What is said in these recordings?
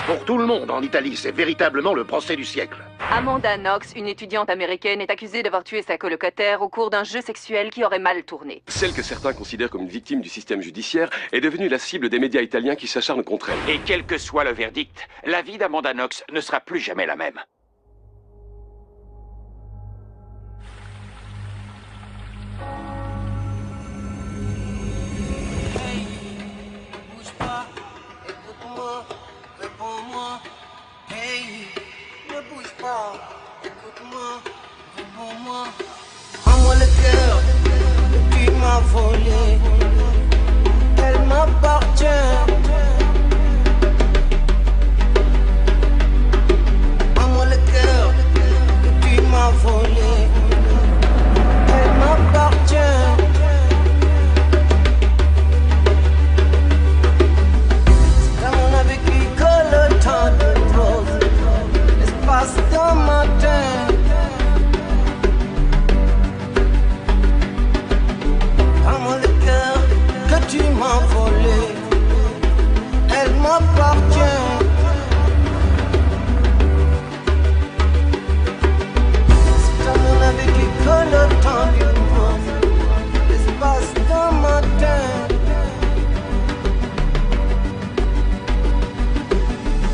Pour tout le monde en Italie, c'est véritablement le procès du siècle. Amanda Knox, une étudiante américaine, est accusée d'avoir tué sa colocataire au cours d'un jeu sexuel qui aurait mal tourné. Celle que certains considèrent comme une victime du système judiciaire est devenue la cible des médias italiens qui s'acharnent contre elle. Et quel que soit le verdict, la vie d'Amanda Knox ne sera plus jamais la même. Rends-moi le cœur que tu m'as volé, elle m'appartient. Rends-moi le cœur que tu m'as volé, elle m'appartient. C'est comme on a vécu que le temps de pause, l'espace d'un matin. Tu m'as volé, elle m'appartient. C'est comme on a vécu que le temps d'une pause, l'espace d'un matin.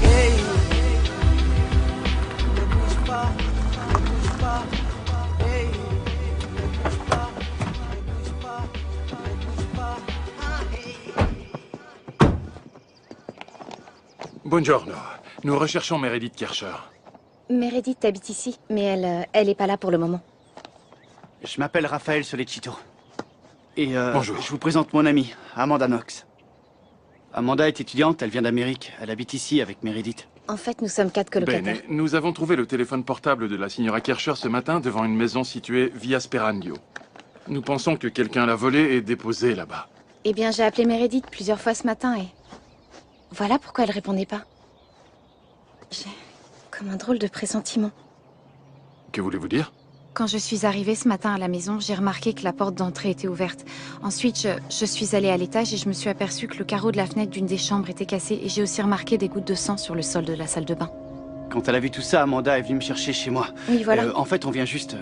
Hey, ne bouge pas, ne bouge pas. Hey, ne bouge pas, ne bouge pas, ne bouge pas. Buongiorno. Nous recherchons Meredith Kircher. Meredith habite ici, mais elle est pas là pour le moment. Je m'appelle Raphaël Solecito. Et Bonjour. Je vous présente mon amie, Amanda Knox. Amanda est étudiante, elle vient d'Amérique. Elle habite ici avec Meredith. En fait, nous sommes 4 colocataires. Bene, nous avons trouvé le téléphone portable de la signora Kircher ce matin devant une maison située via Sperandio. Nous pensons que quelqu'un l'a volé et déposé là-bas. Eh bien, j'ai appelé Meredith plusieurs fois ce matin et... Voilà pourquoi elle répondait pas. J'ai comme un drôle de pressentiment. Que voulez-vous dire? Quand je suis arrivée ce matin à la maison, j'ai remarqué que la porte d'entrée était ouverte. Ensuite, je suis allée à l'étage et je me suis aperçue que le carreau de la fenêtre d'une des chambres était cassé. Et j'ai aussi remarqué des gouttes de sang sur le sol de la salle de bain. Quand elle a vu tout ça, Amanda est venue me chercher chez moi. Oui, voilà. En fait, on vient juste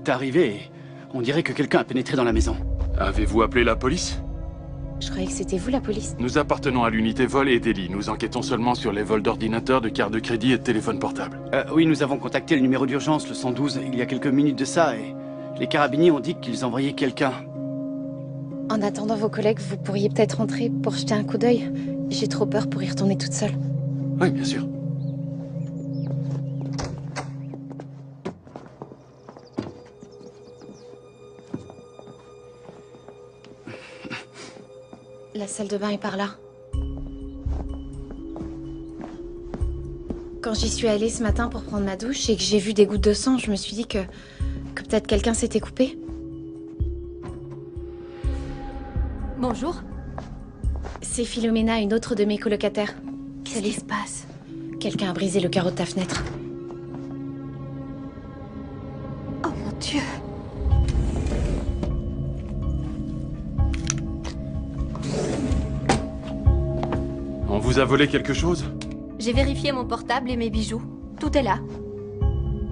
d'arriver et on dirait que quelqu'un a pénétré dans la maison. Avez-vous appelé la police? Je croyais que c'était vous, la police. Nous appartenons à l'unité vol et délit. Nous enquêtons seulement sur les vols d'ordinateurs, de cartes de crédit et de téléphones portables. Oui, nous avons contacté le numéro d'urgence, le 112, il y a quelques minutes de ça, et les carabiniers ont dit qu'ils envoyaient quelqu'un. En attendant vos collègues, vous pourriez peut-être rentrer pour jeter un coup d'œil. J'ai trop peur pour y retourner toute seule. Oui, bien sûr. La salle de bain est par là. Quand j'y suis allée ce matin pour prendre ma douche et que j'ai vu des gouttes de sang, je me suis dit que peut-être quelqu'un s'était coupé. Bonjour. C'est Philomena, une autre de mes colocataires. Qu'est-ce qui se passe? Quelqu'un a brisé le carreau de ta fenêtre. Oh mon Dieu. On vous a volé quelque chose? J'ai vérifié mon portable et mes bijoux. Tout est là.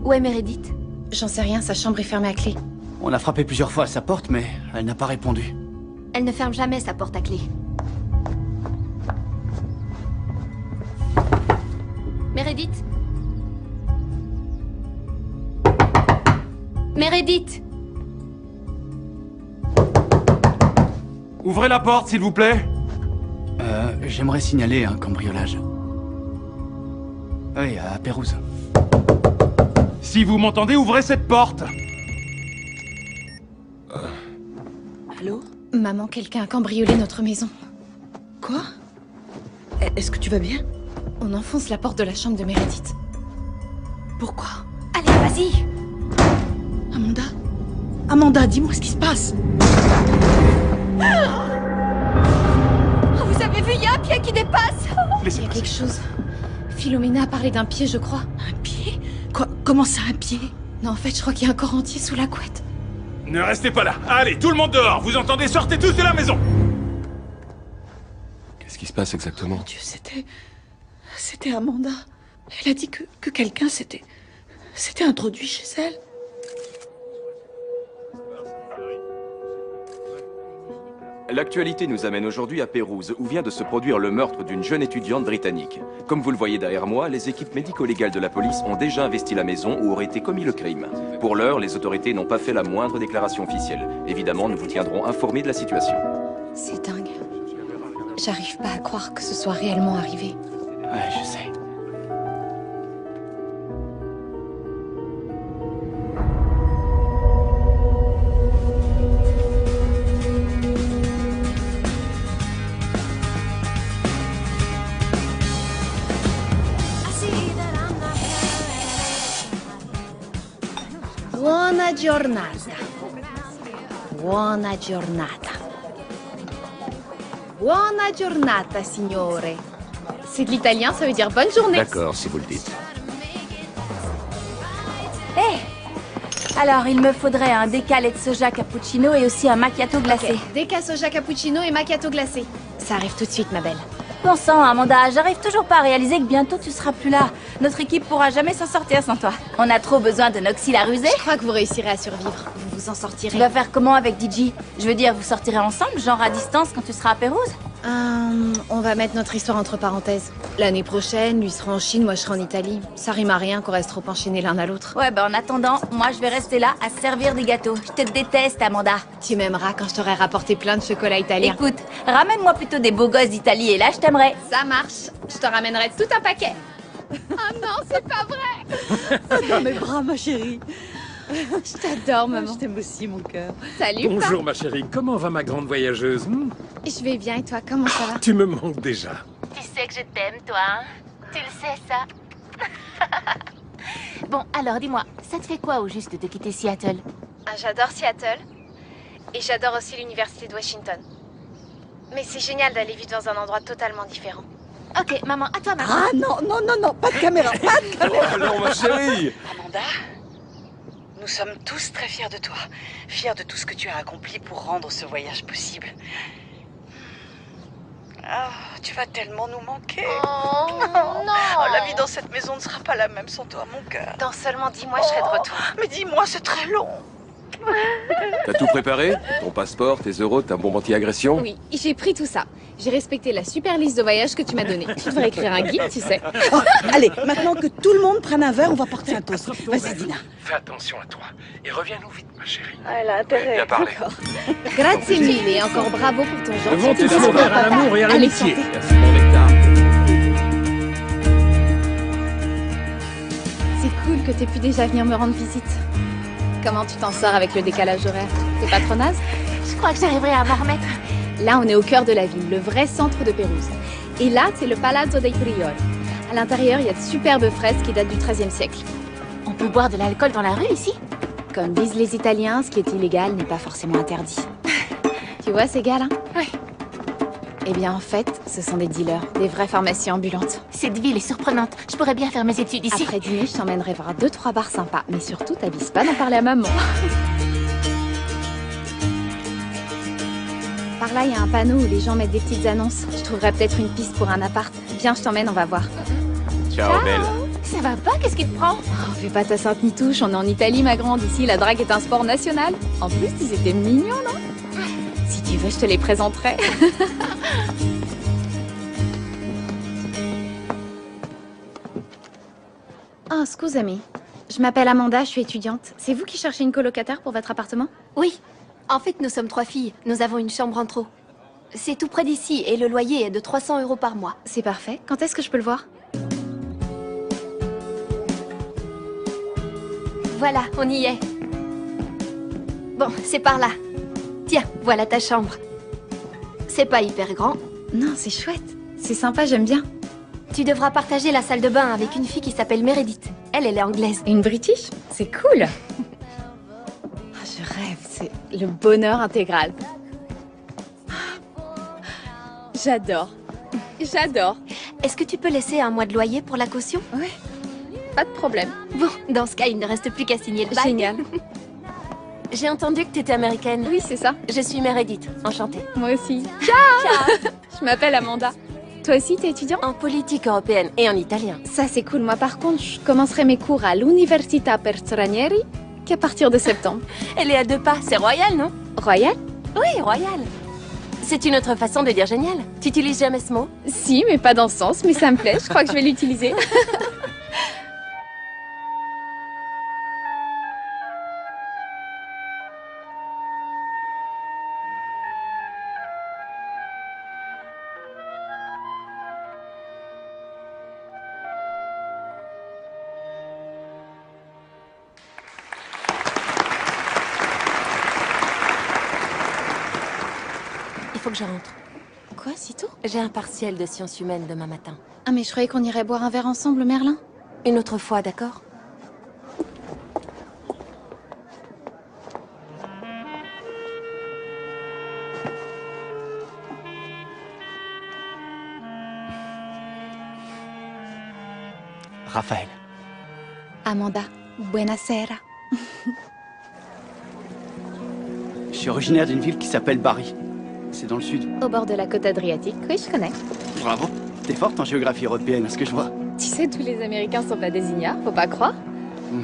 Où est Meredith? J'en sais rien, sa chambre est fermée à clé. On a frappé plusieurs fois à sa porte, mais elle n'a pas répondu. Elle ne ferme jamais sa porte à clé. Meredith? Meredith? Ouvrez la porte, s'il vous plaît. J'aimerais signaler un cambriolage. Oui, à Pérouse. Si vous m'entendez, ouvrez cette porte. Allô? Maman, quelqu'un a cambriolé notre maison. Quoi? Est-ce que tu vas bien? On enfonce la porte de la chambre de Meredith. Pourquoi? Allez, vas-y! Amanda? Amanda, dis-moi ce qui se passe! Oh, vous avez vu, il y a un pied qui dépasse! Il y a quelque chose. Philomena a parlé d'un pied, je crois. Un pied? Comment ça, un pied? Non, en fait, je crois qu'il y a un corps entier sous la couette. Ne restez pas là. Allez, tout le monde dehors. Vous entendez? Sortez tous de la maison. Qu'est-ce qui se passe exactement? Mon Dieu, c'était... C'était Amanda. Elle a dit que quelqu'un s'était introduit chez elle. L'actualité nous amène aujourd'hui à Pérouse, où vient de se produire le meurtre d'une jeune étudiante britannique. Comme vous le voyez derrière moi, les équipes médico-légales de la police ont déjà investi la maison où aurait été commis le crime. Pour l'heure, les autorités n'ont pas fait la moindre déclaration officielle. Évidemment, nous vous tiendrons informés de la situation. C'est dingue. J'arrive pas à croire que ce soit réellement arrivé. Ouais, je sais. Buona giornata. Buona giornata. Buona giornata, signore. C'est de l'italien, ça veut dire bonne journée. D'accord, si vous le dites. Alors, il me faudrait un déca lait de soja cappuccino et aussi un macchiato glacé. Ok, déca soja cappuccino et macchiato glacé. Ça arrive tout de suite, ma belle. Bon sang, Amanda, j'arrive toujours pas à réaliser que bientôt tu seras plus là. Notre équipe pourra jamais s'en sortir sans toi. On a trop besoin de Noxy la rusée. Je crois que vous réussirez à survivre. Vous vous en sortirez. Tu vas faire comment avec DJ? Je veux dire, vous sortirez ensemble, genre à distance quand tu seras à Pérouse? On va mettre notre histoire entre parenthèses. L'année prochaine, lui sera en Chine, moi je serai en Italie. Ça rime à rien qu'on reste trop enchaînés l'un à l'autre. Ouais, bah en attendant, moi je vais rester là à servir des gâteaux. Je te déteste, Amanda. Tu m'aimeras quand je t'aurai rapporté plein de chocolat italien. Écoute, ramène-moi plutôt des beaux gosses d'Italie et là je t'aimerai. Ça marche. Je te ramènerai tout un paquet. Ah non, c'est pas vrai. Dans mes bras, ma chérie. Je t'adore, maman. Je t'aime aussi, mon cœur. Salut, Bonjour ma chérie, comment va ma grande voyageuse? Je vais bien et toi, comment ça va? Tu me manques déjà. Tu sais que je t'aime, toi, hein? Tu le sais, ça? Bon, alors dis-moi, ça te fait quoi au juste de quitter Seattle? J'adore Seattle. Et j'adore aussi l'université de Washington. Mais c'est génial d'aller vivre dans un endroit totalement différent. Ok, maman, à toi, maman. Ah non, non, non, non, pas de caméra, pas de caméra. Oh non, ma chérie! Amanda, nous sommes tous très fiers de toi. Fiers de tout ce que tu as accompli pour rendre ce voyage possible. Ah, tu vas tellement nous manquer. Oh non. La vie dans cette maison ne sera pas la même sans toi, mon cœur. Dans seulement 10 mois, je serai de retour. Mais dis-moi, c'est très long. T'as tout préparé? Ton passeport, tes euros, ta bombe anti-agression? Oui, j'ai pris tout ça. J'ai respecté la super liste de voyage que tu m'as donnée. Tu devrais écrire un guide, tu sais. Oh, allez, maintenant que tout le monde prenne un verre, on va porter un toast. Vas-y, Dina. Fais attention à toi et reviens-nous vite ma chérie. Elle a intérêt. Bien parlé. Grazie mille et encore bravo pour ton gentil Vont tes discours, ouvert à papa. l'amour et à Allez, l'amitié. santé. Merci mon nectar. C'est cool que t'aies pu déjà venir me rendre visite. Comment tu t'en sors avec le décalage horaire? T'es pas trop naze? Je crois que j'arriverai à m'en remettre. Là, on est au cœur de la ville, le vrai centre de Pérouse. Et là, c'est le Palazzo dei Priori. À l'intérieur, il y a de superbes fresques qui datent du XIIIe siècle. On peut boire de l'alcool dans la rue ici? Comme disent les Italiens, ce qui est illégal n'est pas forcément interdit. Tu vois ces gars-là? Ouais. Eh bien, en fait, ce sont des dealers, des vraies pharmacies ambulantes. Cette ville est surprenante. Je pourrais bien faire mes études ici. Après dîner, je t'emmènerai voir 2-3 bars sympas. Mais surtout, t'avises pas d'en parler à maman. Par là, il y a un panneau où les gens mettent des petites annonces. Je trouverai peut-être une piste pour un appart. Viens, je t'emmène, on va voir. Ciao, belle. Ça va pas? Qu'est-ce qui te prend? Oh, fais pas ta sainte nitouche, on est en Italie, ma grande. Ici, la drague est un sport national. En plus, ils étaient mignons, non? Si tu veux, je te les présenterai. Oh, scusami. Je m'appelle Amanda, je suis étudiante. C'est vous qui cherchez une colocataire pour votre appartement? Oui. En fait, nous sommes 3 filles. Nous avons une chambre en trop. C'est tout près d'ici et le loyer est de 300 € par mois. C'est parfait. Quand est-ce que je peux le voir? Voilà, on y est. Bon, c'est par là. Tiens, voilà ta chambre. C'est pas hyper grand. Non, c'est chouette. C'est sympa, j'aime bien. Tu devras partager la salle de bain avec une fille qui s'appelle Meredith. Elle est anglaise. Une British? C'est cool. Je rêve, c'est le bonheur intégral. J'adore. J'adore. Est-ce que tu peux laisser un mois de loyer pour la caution? Ouais, pas de problème. Bon, dans ce cas, il ne reste plus qu'à signer le bail. Génial. J'ai entendu que tu étais américaine. Oui, c'est ça. Je suis Meredith. Enchantée. Moi aussi. Ciao. Je m'appelle Amanda. Toi aussi, t'es étudiant? En politique européenne et en italien. Ça, c'est cool. Moi, par contre, je commencerai mes cours à l'Università per Stranieri qu'à partir de septembre. Elle est à 2 pas. C'est royal, non? Royal? Oui, royal. C'est une autre façon de dire génial. Tu utilises jamais ce mot? Si, mais pas dans ce sens. Mais ça me plaît. Je crois que je vais l'utiliser. Il faut que je rentre. Quoi, c'est tout? J'ai un partiel de sciences humaines demain matin. Ah, mais je croyais qu'on irait boire un verre ensemble, Merlin. Une autre fois, d'accord? Raphaël. Amanda, buonasera. Je suis originaire d'une ville qui s'appelle Bari. C'est dans le sud. Au bord de la côte adriatique, oui, je connais. Bravo. T'es forte en géographie européenne, à ce que je vois. Tu sais, tous les Américains sont pas des ignares, faut pas croire.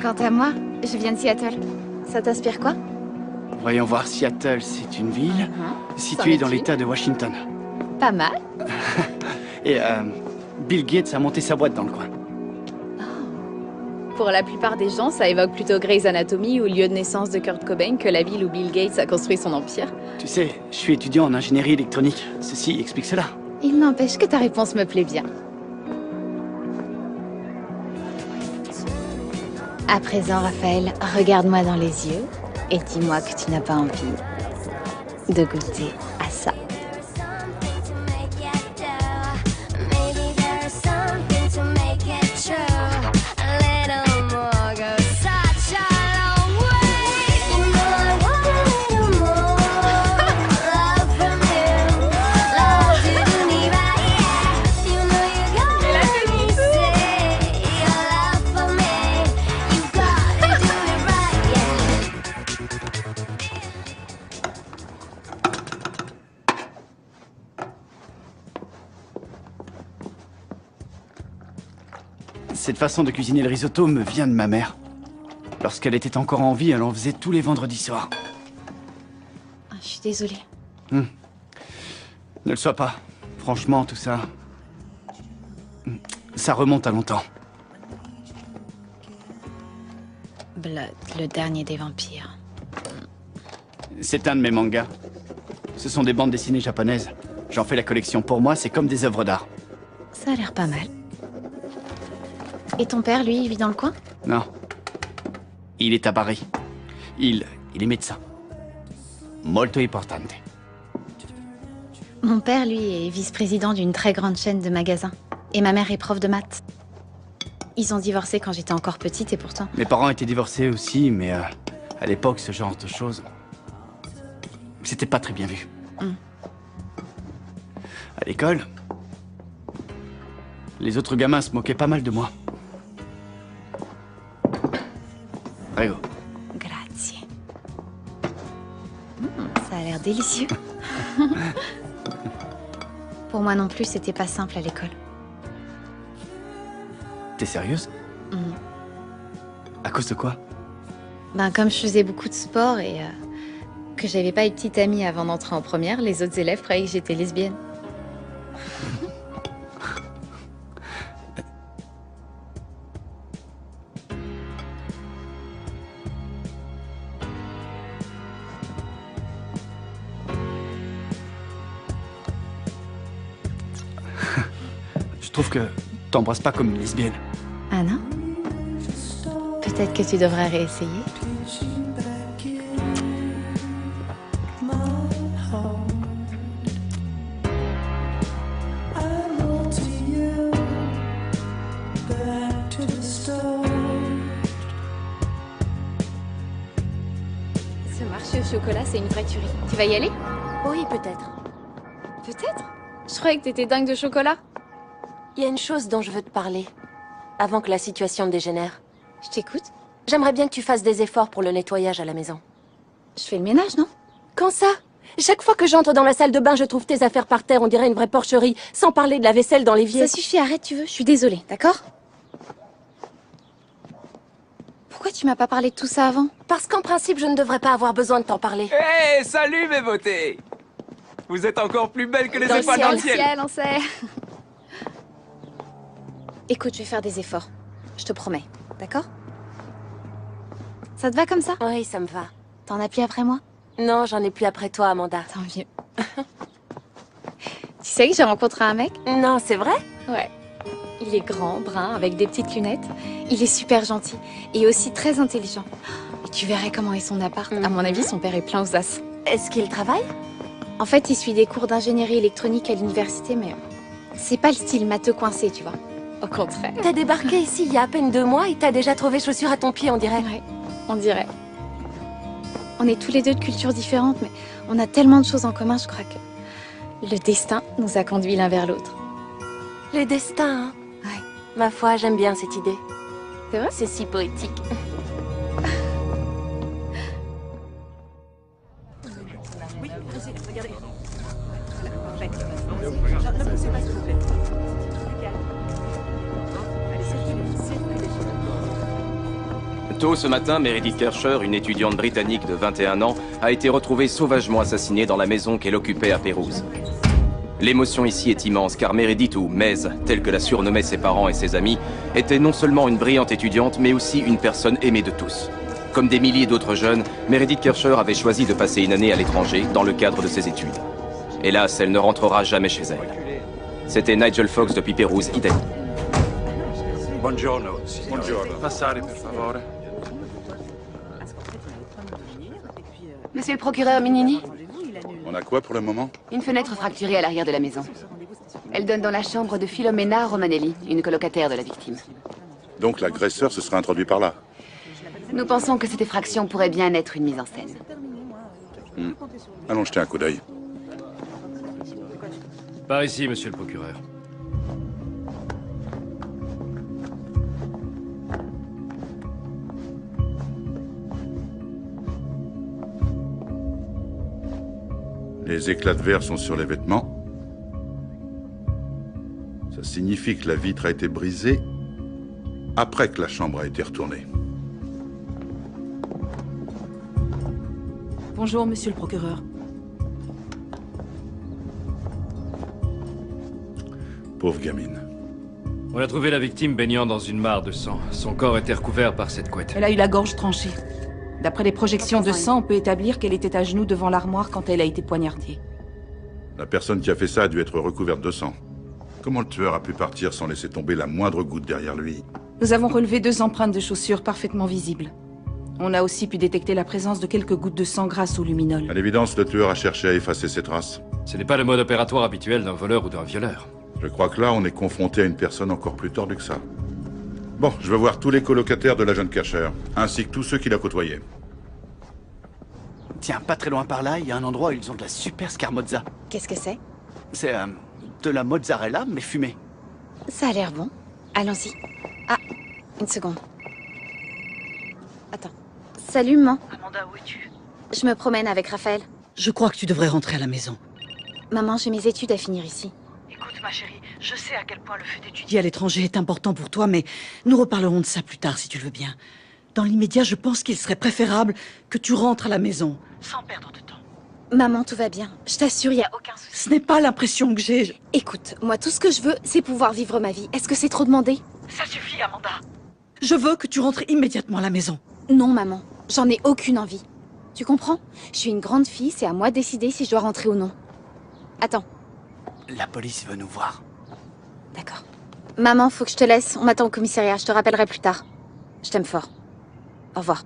Quant à moi, je viens de Seattle. Ça t'inspire quoi? Voyons voir, Seattle, c'est une ville située dans l'État de Washington. Pas mal. Et Bill Gates a monté sa boîte dans le coin. Pour la plupart des gens, ça évoque plutôt Grey's Anatomy ou le lieu de naissance de Kurt Cobain que la ville où Bill Gates a construit son empire. Tu sais, je suis étudiant en ingénierie électronique. Ceci explique cela. Il n'empêche que ta réponse me plaît bien. À présent, Raphaël, regarde-moi dans les yeux et dis-moi que tu n'as pas envie de goûter à ça. Cette façon de cuisiner le risotto me vient de ma mère. Lorsqu'elle était encore en vie, elle en faisait tous les vendredis soirs. Ah, je suis désolée. Ne le sois pas. Franchement, tout ça... ça remonte à longtemps. Blood, le dernier des vampires. C'est un de mes mangas. Ce sont des bandes dessinées japonaises. J'en fais la collection. Pour moi, c'est comme des œuvres d'art. Ça a l'air pas mal. Et ton père, lui, il vit dans le coin? Non. Il est à Paris. Il est médecin. Molto importante. Mon père, lui, est vice-président d'une très grande chaîne de magasins. Et ma mère est prof de maths. Ils ont divorcé quand j'étais encore petite et pourtant... Mes parents étaient divorcés aussi, mais à l'époque, ce genre de choses... c'était pas très bien vu. À l'école, les autres gamins se moquaient pas mal de moi. Prego. Grazie. Ça a l'air délicieux. Pour moi non plus, c'était pas simple à l'école. T'es sérieuse? À cause de quoi? Ben, comme je faisais beaucoup de sport et que j'avais pas une petite amie avant d'entrer en première, les autres élèves croyaient que j'étais lesbienne. Je trouve que t'embrasses pas comme une lesbienne. Ah non? Peut-être que tu devrais réessayer. Ce marché au chocolat, c'est une vraie tuerie. Tu vas y aller? Oui, peut-être. Peut-être? Je croyais que t'étais dingue de chocolat. Il y a une chose dont je veux te parler, avant que la situation dégénère. Je t'écoute. J'aimerais bien que tu fasses des efforts pour le nettoyage à la maison. Je fais le ménage, non? Quand ça? Chaque fois que j'entre dans la salle de bain, je trouve tes affaires par terre, on dirait une vraie porcherie, sans parler de la vaisselle dans l'évier. Ça suffit, arrête, tu veux. Je suis désolée, d'accord? Pourquoi tu m'as pas parlé de tout ça avant? Parce qu'en principe, je ne devrais pas avoir besoin de t'en parler. Hé, salut mes beautés! Vous êtes encore plus belles que les Dans étoiles dans le le ciel! ciel, on sait. Écoute, je vais faire des efforts. Je te promets, d'accord? Ça te va comme ça? Oui, ça me va. T'en as plus après moi? Non, j'en ai plus après toi, Amanda. Tant mieux. Tu sais que j'ai rencontré un mec? Non, c'est vrai? Ouais. Il est grand, brun, avec des petites lunettes. Il est super gentil et aussi très intelligent. Et tu verrais comment est son appart. À mon avis, son père est plein aux as. Est-ce qu'il travaille? En fait, il suit des cours d'ingénierie électronique à l'université, mais c'est pas le style matheux coincé, tu vois. Au contraire. T'as débarqué ici il y a à peine 2 mois et t'as déjà trouvé chaussures à ton pied, on dirait. Ouais, on dirait. On est tous les deux de cultures différentes, mais on a tellement de choses en commun, je crois que le destin nous a conduits l'un vers l'autre. Le destin, hein? Ouais. Ma foi, j'aime bien cette idée. C'est vrai? C'est si poétique. Tôt ce matin, Meredith Kercher, une étudiante britannique de 21 ans, a été retrouvée sauvagement assassinée dans la maison qu'elle occupait à Pérouse. L'émotion ici est immense car Meredith, ou Maize, telle que la surnommaient ses parents et ses amis, était non seulement une brillante étudiante, mais aussi une personne aimée de tous. Comme des milliers d'autres jeunes, Meredith Kercher avait choisi de passer une année à l'étranger dans le cadre de ses études. Hélas, elle ne rentrera jamais chez elle. C'était Nigel Fox depuis Pérouse, idem. Buongiorno. Buongiorno. Passare, per favore. Monsieur le procureur Minini, On a quoi pour le moment? une fenêtre fracturée à l'arrière de la maison. Elle donne dans la chambre de Philomena Romanelli, une colocataire de la victime. Donc l'agresseur se sera introduit par là. Nous pensons que cette effraction pourrait bien être une mise en scène. Allons jeter un coup d'œil. Par ici, monsieur le procureur. Les éclats de verre sont sur les vêtements. Ça signifie que la vitre a été brisée après que la chambre a été retournée. Bonjour, monsieur le procureur. Pauvre gamine. On a trouvé la victime baignant dans une mare de sang. Son corps était recouvert par cette couette. Elle a eu la gorge tranchée. D'après les projections de sang, on peut établir qu'elle était à genoux devant l'armoire quand elle a été poignardée. La personne qui a fait ça a dû être recouverte de sang. Comment le tueur a pu partir sans laisser tomber la moindre goutte derrière lui? Nous avons relevé 2 empreintes de chaussures parfaitement visibles. On a aussi pu détecter la présence de quelques gouttes de sang grâce au luminol. À l'évidence, le tueur a cherché à effacer ses traces. Ce n'est pas le mode opératoire habituel d'un voleur ou d'un violeur. Je crois que là, on est confronté à une personne encore plus tordue que ça. Bon, je veux voir tous les colocataires de la jeune Kercher, ainsi que tous ceux qui la côtoyaient. Tiens, pas très loin par là, il y a un endroit où ils ont de la super scamozza. Qu'est-ce que c'est? C'est de la mozzarella, mais fumée. Ça a l'air bon. Allons-y. Ah, une seconde. Attends. Salut, maman. Amanda, où es-tu? Je me promène avec Raphaël. Je crois que tu devrais rentrer à la maison. Maman, j'ai mes études à finir ici. Écoute, ma chérie, je sais à quel point le fait d'étudier à l'étranger est important pour toi, mais nous reparlerons de ça plus tard, si tu le veux bien. Dans l'immédiat, je pense qu'il serait préférable que tu rentres à la maison, sans perdre de temps. Maman, tout va bien. Je t'assure, il n'y a aucun souci. Ce n'est pas l'impression que j'ai. Écoute, moi, tout ce que je veux, c'est pouvoir vivre ma vie. Est-ce que c'est trop demandé? Ça suffit, Amanda. Je veux que tu rentres immédiatement à la maison. Non, maman. J'en ai aucune envie. Tu comprends? Je suis une grande fille, c'est à moi de décider si je dois rentrer ou non. Attends. La police veut nous voir. D'accord. Maman, faut que je te laisse. On m'attend au commissariat. Je te rappellerai plus tard. Je t'aime fort. Au revoir.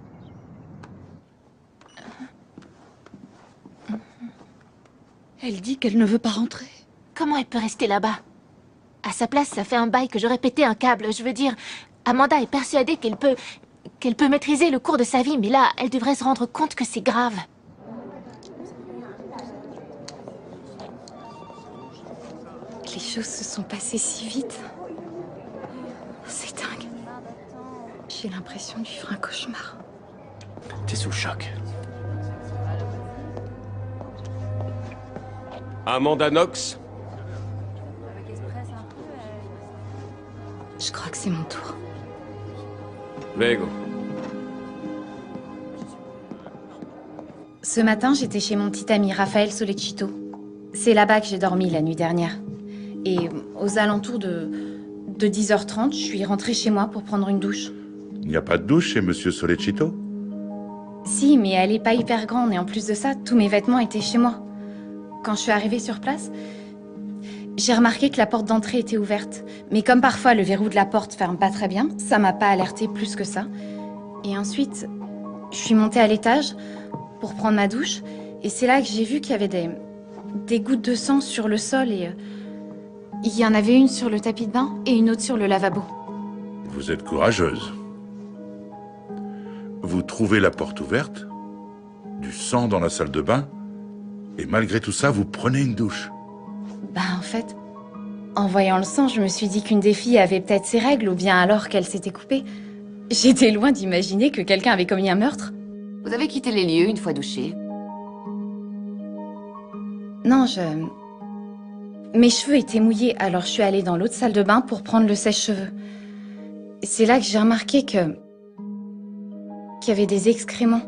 Elle dit qu'elle ne veut pas rentrer. Comment elle peut rester là-bas? À sa place, ça fait un bail que j'aurais pété un câble. Je veux dire, Amanda est persuadée qu'elle peut maîtriser le cours de sa vie, mais là, elle devrait se rendre compte que c'est grave. Les choses se sont passées si vite. C'est dingue. J'ai l'impression de vivre un cauchemar. T'es sous le choc. Amanda Knox? Je crois que c'est mon tour. Vego. Ce matin, j'étais chez mon petit ami Raphaël Solecito. C'est là-bas que j'ai dormi la nuit dernière. Et aux alentours de 10h30, je suis rentrée chez moi pour prendre une douche. Il n'y a pas de douche chez Monsieur Solecito? Si, mais elle est pas hyper grande et en plus de ça, tous mes vêtements étaient chez moi. Quand je suis arrivée sur place, j'ai remarqué que la porte d'entrée était ouverte. Mais comme parfois le verrou de la porte ferme pas très bien, ça m'a pas alertée plus que ça. Et ensuite, je suis montée à l'étage pour prendre ma douche et c'est là que j'ai vu qu'il y avait des gouttes de sang sur le sol et il y en avait une sur le tapis de bain et une autre sur le lavabo. Vous êtes courageuse. Vous trouvez la porte ouverte, du sang dans la salle de bain, et malgré tout ça, vous prenez une douche. Bah en fait, en voyant le sang, je me suis dit qu'une des filles avait peut-être ses règles ou bien alors qu'elle s'était coupée. J'étais loin d'imaginer que quelqu'un avait commis un meurtre. Vous avez quitté les lieux une fois douché? Non, mes cheveux étaient mouillés, alors je suis allée dans l'autre salle de bain pour prendre le sèche-cheveux. C'est là que j'ai remarqué qu'il y avait des excréments.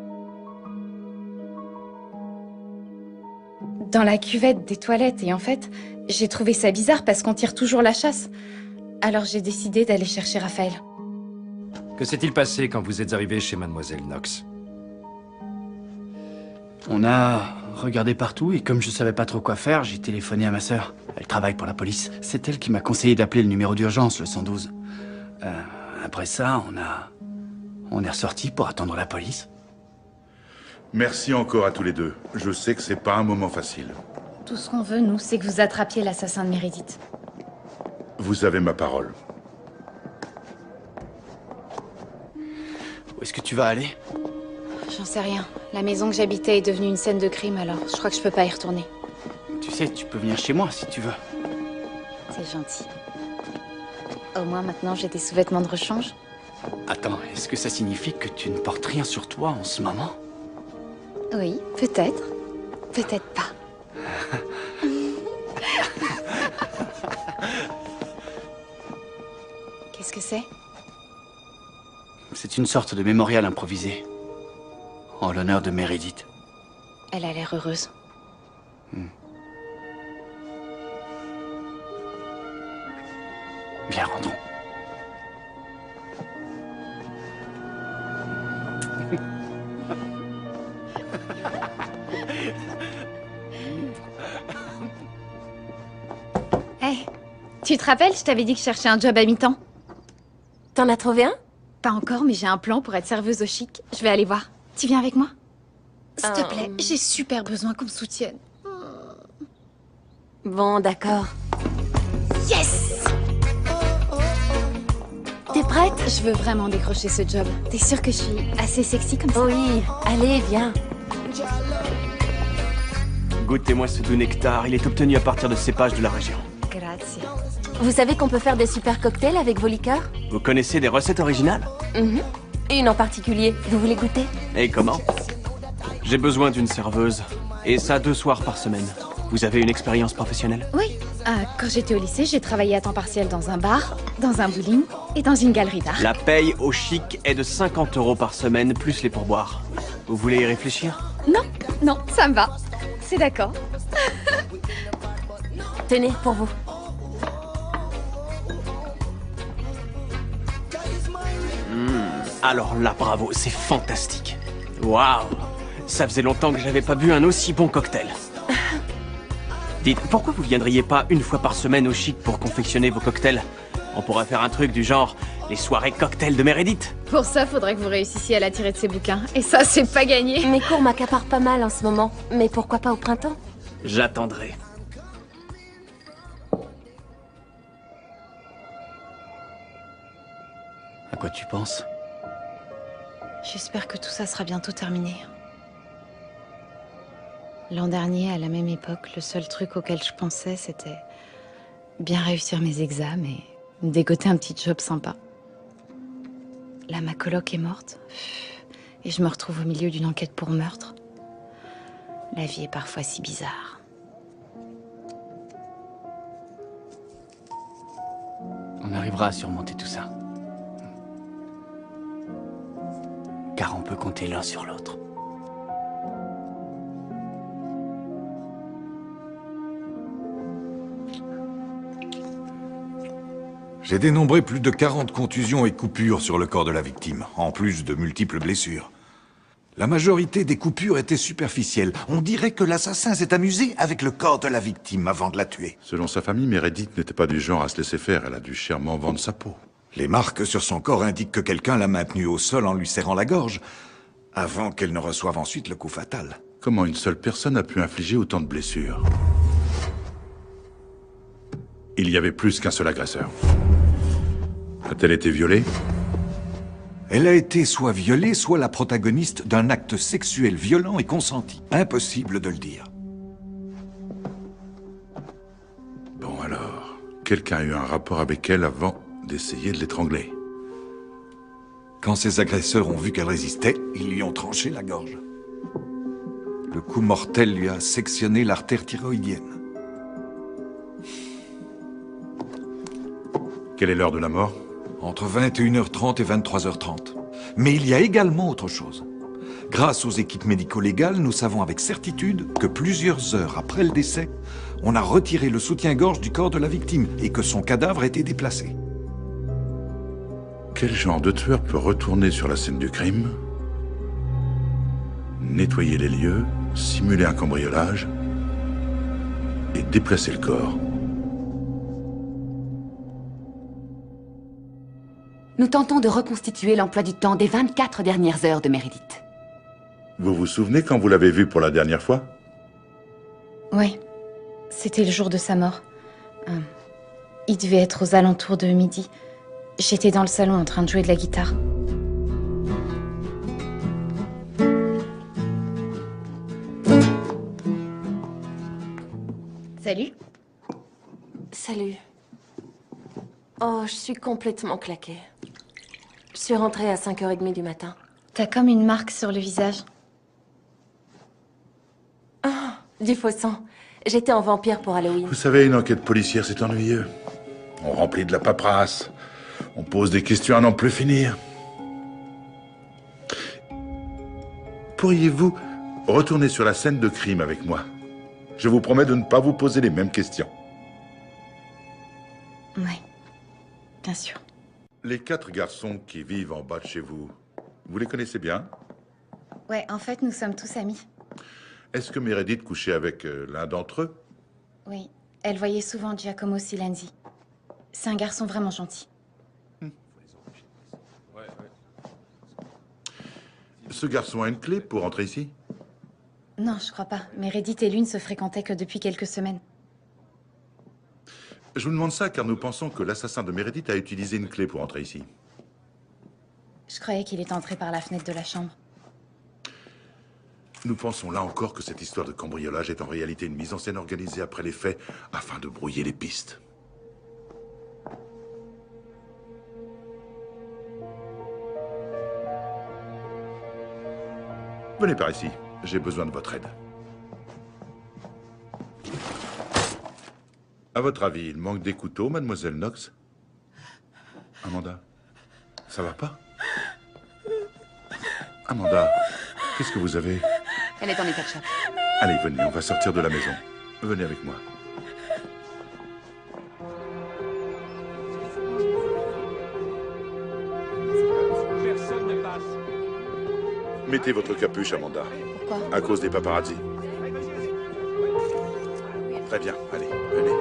Dans la cuvette des toilettes, et en fait, j'ai trouvé ça bizarre parce qu'on tire toujours la chasse. Alors j'ai décidé d'aller chercher Raphaël. Que s'est-il passé quand vous êtes arrivé chez Mademoiselle Knox? On a regardé partout et comme je savais pas trop quoi faire, j'ai téléphoné à ma sœur. Elle travaille pour la police. C'est elle qui m'a conseillé d'appeler le numéro d'urgence, le 112. Après ça, on est ressorti pour attendre la police. Merci encore à tous les deux. Je sais que c'est pas un moment facile. Tout ce qu'on veut, nous, c'est que vous attrapiez l'assassin de Meredith. Vous avez ma parole. Où est-ce que tu vas aller? J'en sais rien. La maison que j'habitais est devenue une scène de crime, alors je crois que je peux pas y retourner. Tu sais, tu peux venir chez moi si tu veux. C'est gentil. Au moins, maintenant, j'ai des sous-vêtements de rechange. Attends, est-ce que ça signifie que tu ne portes rien sur toi en ce moment? Oui, peut-être. Peut-être pas. Qu'est-ce que c'est? C'est une sorte de mémorial improvisé. En l'honneur de Meredith. Elle a l'air heureuse. Viens, rentrons. Hey, tu te rappelles, je t'avais dit que je cherchais un job à mi-temps. T'en as trouvé un? Pas encore, mais j'ai un plan pour être serveuse au Chic. Je vais aller voir. Tu viens avec moi? S'il te plaît, j'ai super besoin qu'on me soutienne. Bon, d'accord. Yes! T'es prête? Je veux vraiment décrocher ce job. T'es sûre que je suis assez sexy comme ça? Oui, allez, viens. Goûtez-moi ce doux nectar, il est obtenu à partir de cépages de la région. Grazie. Vous savez qu'on peut faire des super cocktails avec vos liqueurs? Vous connaissez des recettes originales? Une en particulier. Vous voulez goûter? Et comment? J'ai besoin d'une serveuse. Et ça 2 soirs par semaine. Vous avez une expérience professionnelle? Oui. Quand j'étais au lycée, j'ai travaillé à temps partiel dans un bar, dans un bowling et dans une galerie d'art. La paye au Chic est de 50 € par semaine, plus les pourboires. Vous voulez y réfléchir? Non, ça me va. C'est d'accord. Tenez, pour vous. Alors là, bravo, c'est fantastique. Waouh! Ça faisait longtemps que j'avais pas bu un aussi bon cocktail. Dites, pourquoi vous viendriez pas une fois par semaine au Chic pour confectionner vos cocktails? On pourrait faire un truc du genre les soirées cocktails de Meredith. Pour ça, faudrait que vous réussissiez à la tirer de ses bouquins. Et ça, c'est pas gagné. Mes cours m'accaparent pas mal en ce moment. Mais pourquoi pas au printemps? J'attendrai. À quoi tu penses? J'espère que tout ça sera bientôt terminé. L'an dernier, à la même époque, le seul truc auquel je pensais, c'était bien réussir mes examens et dégoter un petit job sympa. Là, ma coloc est morte et je me retrouve au milieu d'une enquête pour meurtre. La vie est parfois si bizarre. On arrivera à surmonter tout ça. Car on peut compter l'un sur l'autre. J'ai dénombré plus de 40 contusions et coupures sur le corps de la victime, en plus de multiples blessures. La majorité des coupures étaient superficielles. On dirait que l'assassin s'est amusé avec le corps de la victime avant de la tuer. Selon sa famille, Meredith n'était pas du genre à se laisser faire. Elle a dû chèrement vendre sa peau. Les marques sur son corps indiquent que quelqu'un l'a maintenue au sol en lui serrant la gorge, avant qu'elle ne reçoive ensuite le coup fatal. Comment une seule personne a pu infliger autant de blessures? Il y avait plus qu'un seul agresseur. A-t-elle été violée? Elle a été soit violée, soit la protagoniste d'un acte sexuel violent et consenti. Impossible de le dire. Bon alors, quelqu'un a eu un rapport avec elle avant d'essayer de l'étrangler. Quand ses agresseurs ont vu qu'elle résistait, ils lui ont tranché la gorge. Le coup mortel lui a sectionné l'artère thyroïdienne. Quelle est l'heure de la mort? Entre 21h30 et 23h30. Mais il y a également autre chose. Grâce aux équipes médico-légales, nous savons avec certitude que plusieurs heures après le décès, on a retiré le soutien-gorge du corps de la victime et que son cadavre a été déplacé. Quel genre de tueur peut retourner sur la scène du crime, nettoyer les lieux, simuler un cambriolage et déplacer le corps? Nous tentons de reconstituer l'emploi du temps des 24 dernières heures de Meredith. Vous vous souvenez quand vous l'avez vue pour la dernière fois? Oui. C'était le jour de sa mort. Il devait être aux alentours de midi. J'étais dans le salon en train de jouer de la guitare. Salut. Salut. Oh, je suis complètement claquée. Je suis rentrée à 5h30 du matin. T'as comme une marque sur le visage. Ah, du faux sang. J'étais en vampire pour Halloween. Vous savez, une enquête policière, c'est ennuyeux. On remplit de la paperasse. On pose des questions à n'en plus finir. Pourriez-vous retourner sur la scène de crime avec moi? Je vous promets de ne pas vous poser les mêmes questions. Oui, bien sûr. Les 4 garçons qui vivent en bas de chez vous, vous les connaissez bien? Ouais, en fait, nous sommes tous amis. Est-ce que Meredith couchait avec l'un d'entre eux? Oui, elle voyait souvent Giacomo Silenzi. C'est un garçon vraiment gentil. Ce garçon a une clé pour entrer ici? Non, je crois pas. Meredith et lui ne se fréquentaient que depuis quelques semaines. Je vous demande ça car nous pensons que l'assassin de Meredith a utilisé une clé pour entrer ici. Je croyais qu'il était entré par la fenêtre de la chambre. Nous pensons là encore que cette histoire de cambriolage est en réalité une mise en scène organisée après les faits afin de brouiller les pistes. Venez par ici. J'ai besoin de votre aide. À votre avis, il manque des couteaux, mademoiselle Knox? Amanda, ça va pas? Amanda, qu'est-ce que vous avez? Elle est en état de choc. Allez, venez, on va sortir de la maison. Venez avec moi. Personne ne passe. Mettez votre capuche, Amanda. Pourquoi? À cause des paparazzi. Très bien, allez, venez.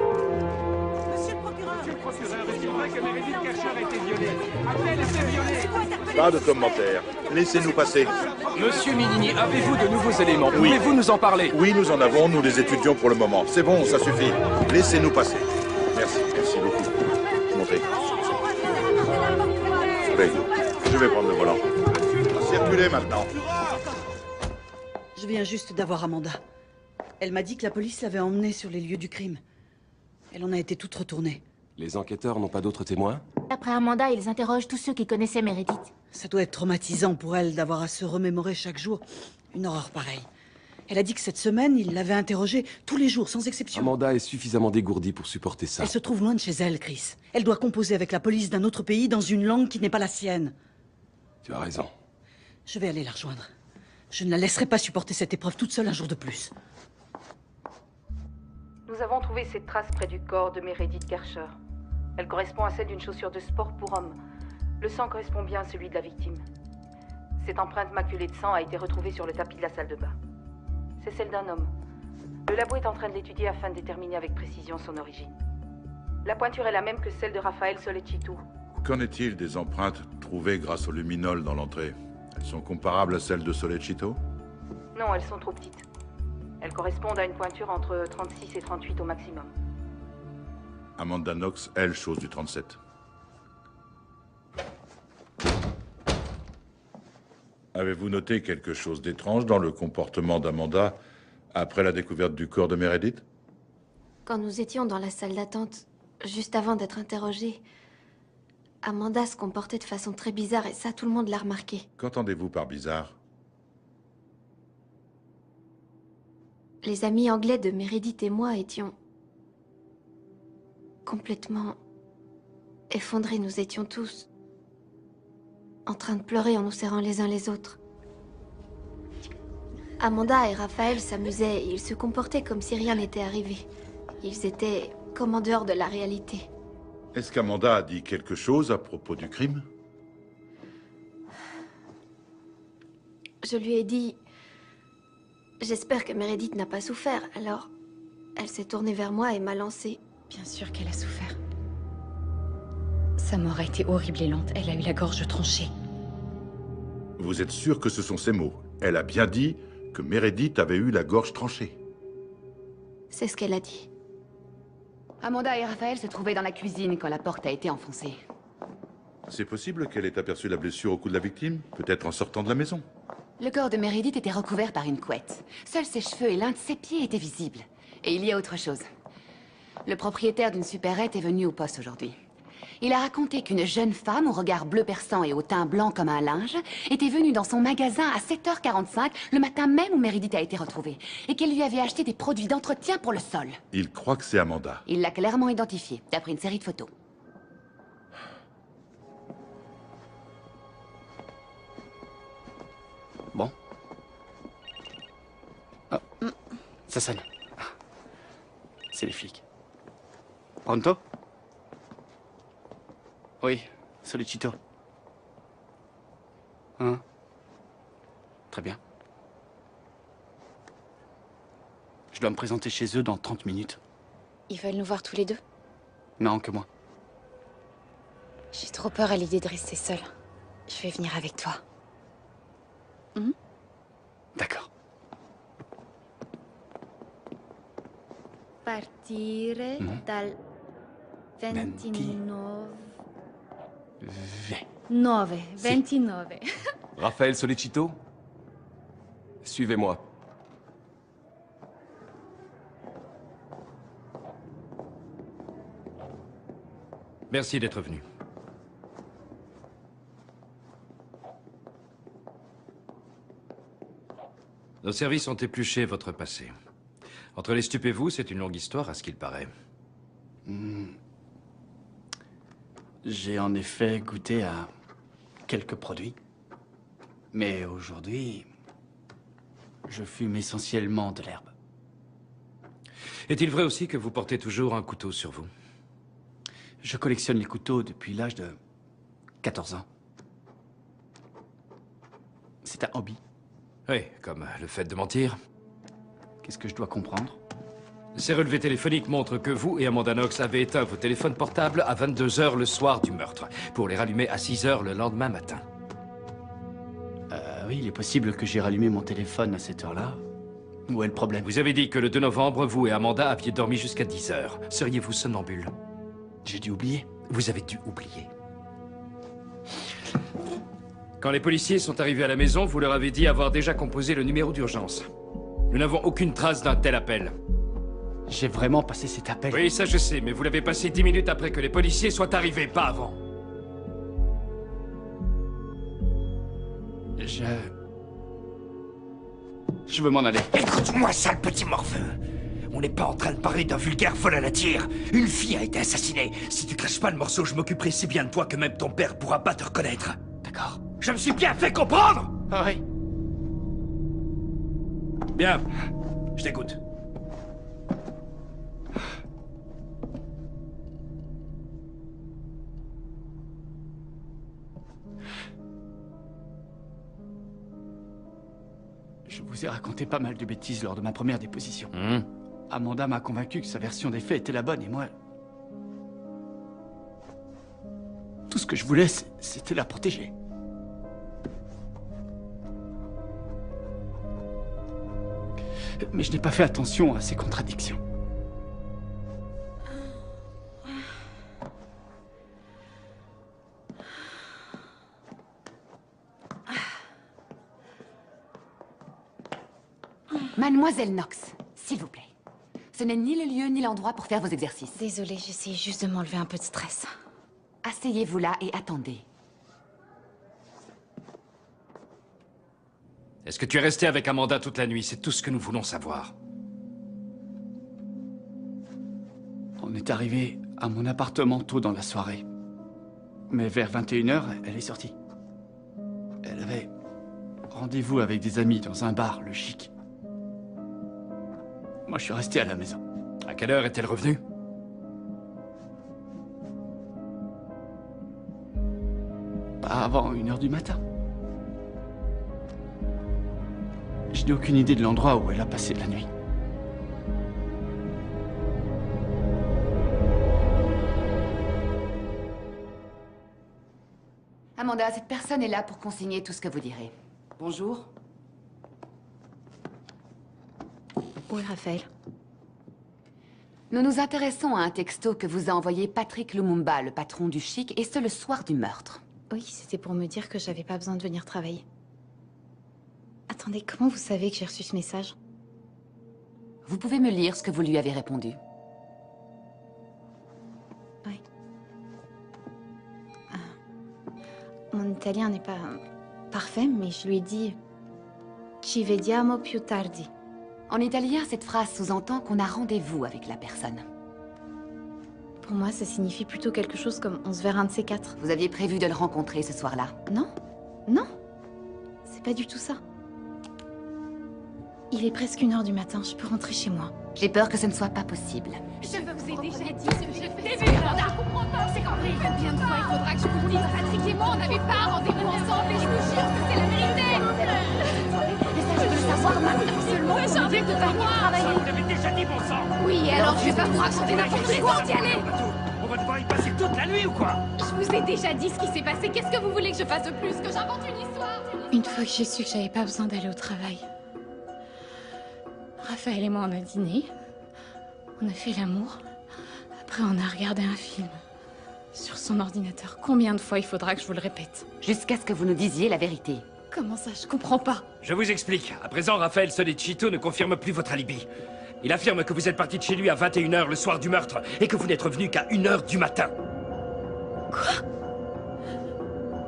Monsieur le procureur, est-il vrai que Meredith Kercher a été violée? A-t-elle été violée? Pas de commentaires. Laissez-nous passer. Monsieur Minini, avez-vous de nouveaux éléments? Oui. Pouvez-vous nous en parler? Oui, nous en avons, nous les étudions pour le moment. C'est bon, ça suffit. Laissez-nous passer. Merci, merci beaucoup. Montez. Oui, je vais prendre le volant. Circulez maintenant. Je viens juste d'avoir Amanda. Elle m'a dit que la police l'avait emmenée sur les lieux du crime. Elle en a été toute retournée. Les enquêteurs n'ont pas d'autres témoins? Après Amanda, ils interrogent tous ceux qui connaissaient Meredith. Ça doit être traumatisant pour elle d'avoir à se remémorer chaque jour une horreur pareille. Elle a dit que cette semaine, il l'avait interrogée tous les jours, sans exception. Amanda est suffisamment dégourdie pour supporter ça. Elle se trouve loin de chez elle, Chris. Elle doit composer avec la police d'un autre pays dans une langue qui n'est pas la sienne. Tu as raison. Je vais aller la rejoindre. Je ne la laisserai pas supporter cette épreuve toute seule un jour de plus. Nous avons trouvé cette trace près du corps de Meredith Karcher. Elle correspond à celle d'une chaussure de sport pour homme. Le sang correspond bien à celui de la victime. Cette empreinte maculée de sang a été retrouvée sur le tapis de la salle de bain. C'est celle d'un homme. Le labo est en train de l'étudier afin de déterminer avec précision son origine. La pointure est la même que celle de Rafael Sollecito. Qu'en est-il des empreintes trouvées grâce au luminol dans l'entrée? Elles sont comparables à celles de Sollecito? Non, elles sont trop petites. Elles correspondent à une pointure entre 36 et 38 au maximum. Amanda Knox, elle, chose du 37. Avez-vous noté quelque chose d'étrange dans le comportement d'Amanda après la découverte du corps de Meredith? Quand nous étions dans la salle d'attente, juste avant d'être interrogée, Amanda se comportait de façon très bizarre et ça, tout le monde l'a remarqué. Qu'entendez-vous par bizarre? Les amis anglais de Meredith et moi étions complètement effondrés. Nous étions tous en train de pleurer en nous serrant les uns les autres. Amanda et Raphaël s'amusaient et ils se comportaient comme si rien n'était arrivé. Ils étaient comme en dehors de la réalité. Est-ce qu'Amanda a dit quelque chose à propos du crime? Je lui ai dit... J'espère que Meredith n'a pas souffert, alors... Elle s'est tournée vers moi et m'a lancé. Bien sûr qu'elle a souffert. Sa mort a été horrible et lente. Elle a eu la gorge tranchée. Vous êtes sûr que ce sont ces mots? Elle a bien dit que Meredith avait eu la gorge tranchée. C'est ce qu'elle a dit. Amanda et Raphaël se trouvaient dans la cuisine quand la porte a été enfoncée. C'est possible qu'elle ait aperçu la blessure au cou de la victime, peut-être en sortant de la maison. Le corps de Meredith était recouvert par une couette. Seuls ses cheveux et l'un de ses pieds étaient visibles. Et il y a autre chose. Le propriétaire d'une supérette est venu au poste aujourd'hui. Il a raconté qu'une jeune femme au regard bleu perçant et au teint blanc comme un linge était venue dans son magasin à 7h45 le matin même où Meredith a été retrouvée et qu'elle lui avait acheté des produits d'entretien pour le sol. Il croit que c'est Amanda. Il l'a clairement identifiée, d'après une série de photos. Bon. Oh, ça sonne. C'est les flics. Pronto? Oui, Sollecito. Hein? Très bien. Je dois me présenter chez eux dans 30 minutes. Ils veulent nous voir tous les deux? Non, que moi. J'ai trop peur à l'idée de rester seule. Je vais venir avec toi. D'accord. Partire dal 29... 29. Raphaël Sollecito? Suivez-moi. Merci d'être venu. Nos services ont épluché votre passé. Entre les stupes et vous, c'est une longue histoire à ce qu'il paraît. J'ai en effet goûté à quelques produits. Mais aujourd'hui, je fume essentiellement de l'herbe. Est-il vrai aussi que vous portez toujours un couteau sur vous? Je collectionne les couteaux depuis l'âge de 14 ans. C'est un hobby. Oui, comme le fait de mentir. Qu'est-ce que je dois comprendre? Ces relevés téléphoniques montrent que vous et Amanda Knox avez éteint vos téléphones portables à 22h le soir du meurtre, pour les rallumer à 6h le lendemain matin. Oui, il est possible que j'ai rallumé mon téléphone à cette heure-là. Où est le problème? Vous avez dit que le 2 novembre, vous et Amanda aviez dormi jusqu'à 10h. Seriez-vous somnambule? J'ai dû oublier. Vous avez dû oublier. Quand les policiers sont arrivés à la maison, vous leur avez dit avoir déjà composé le numéro d'urgence. Nous n'avons aucune trace d'un tel appel. J'ai vraiment passé cet appel? Oui, ça je sais, mais vous l'avez passé 10 minutes après que les policiers soient arrivés, pas avant. Je veux m'en aller. Écoute-moi, sale petit morveux. On n'est pas en train de parler d'un vulgaire vol à la tire. Une fille a été assassinée. Si tu craches pas le morceau, je m'occuperai si bien de toi que même ton père pourra pas te reconnaître. D'accord. Je me suis bien fait comprendre. Ah oui. Bien. Je t'écoute. Je vous ai raconté pas mal de bêtises lors de ma première déposition. Amanda m'a convaincu que sa version des faits était la bonne et moi... Tout ce que je voulais, c'était la protéger. Mais je n'ai pas fait attention à ces contradictions. Mademoiselle Knox, s'il vous plaît. Ce n'est ni le lieu ni l'endroit pour faire vos exercices. Désolée, j'essayais juste de m'enlever un peu de stress. Asseyez-vous là et attendez. Est-ce que tu es resté avec Amanda toute la nuit? C'est tout ce que nous voulons savoir. On est arrivé à mon appartement tôt dans la soirée. Mais vers 21h, elle est sortie. Elle avait rendez-vous avec des amis dans un bar, le Chic. Moi, je suis resté à la maison. À quelle heure est-elle revenue? Pas avant 1h du matin. Je n'ai aucune idée de l'endroit où elle a passé la nuit. Amanda, cette personne est là pour consigner tout ce que vous direz. Bonjour. Oui, Raphaël. Nous nous intéressons à un texto que vous a envoyé Patrick Lumumba, le patron du Chic, et ce le soir du meurtre. Oui, c'était pour me dire que j'avais pas besoin de venir travailler. Attendez, comment vous savez que j'ai reçu ce message? Vous pouvez me lire ce que vous lui avez répondu. Oui. Mon italien n'est pas parfait, mais je lui ai dit « Ci vediamo più tardi ». En italien, cette phrase sous-entend qu'on a rendez-vous avec la personne. Pour moi, ça signifie plutôt quelque chose comme « on se verra un de ces quatre ». Vous aviez prévu de le rencontrer ce soir-là? Non, non. C'est pas du tout ça. Il est presque 1h du matin, je peux rentrer chez moi. J'ai peur que ce ne soit pas possible. Je vous ai déjà dit ce que j'ai fait. Je comprends pas. C'est compris. Combien de fois il faudra que je vous le dise? Patrick et moi, on n'avait pas rendez-vous ensemble et je vous jure que c'est la vérité. Mais ça, je veux le savoir maintenant seulement. J'ai envie de travailler. Je t'avais déjà dit, bon sang. Oui, alors je vais pas vous raconter n'importe quoi. D'y aller. On va devoir y passer toute la nuit ou quoi? Je vous ai déjà dit ce qui s'est passé. Qu'est-ce que vous voulez que je fasse de plus? Que j'invente une histoire? Une fois que j'ai su que j'avais pas besoin d'aller au travail, Raphaël et moi, on a dîné. On a fait l'amour. Après, on a regardé un film. Sur son ordinateur. Combien de fois il faudra que je vous le répète? Jusqu'à ce que vous nous disiez la vérité. Comment ça? Je comprends pas. Je vous explique. À présent, Raphaël Solicito ne confirme plus votre alibi. Il affirme que vous êtes parti de chez lui à 21h le soir du meurtre et que vous n'êtes revenu qu'à 1h du matin. Quoi?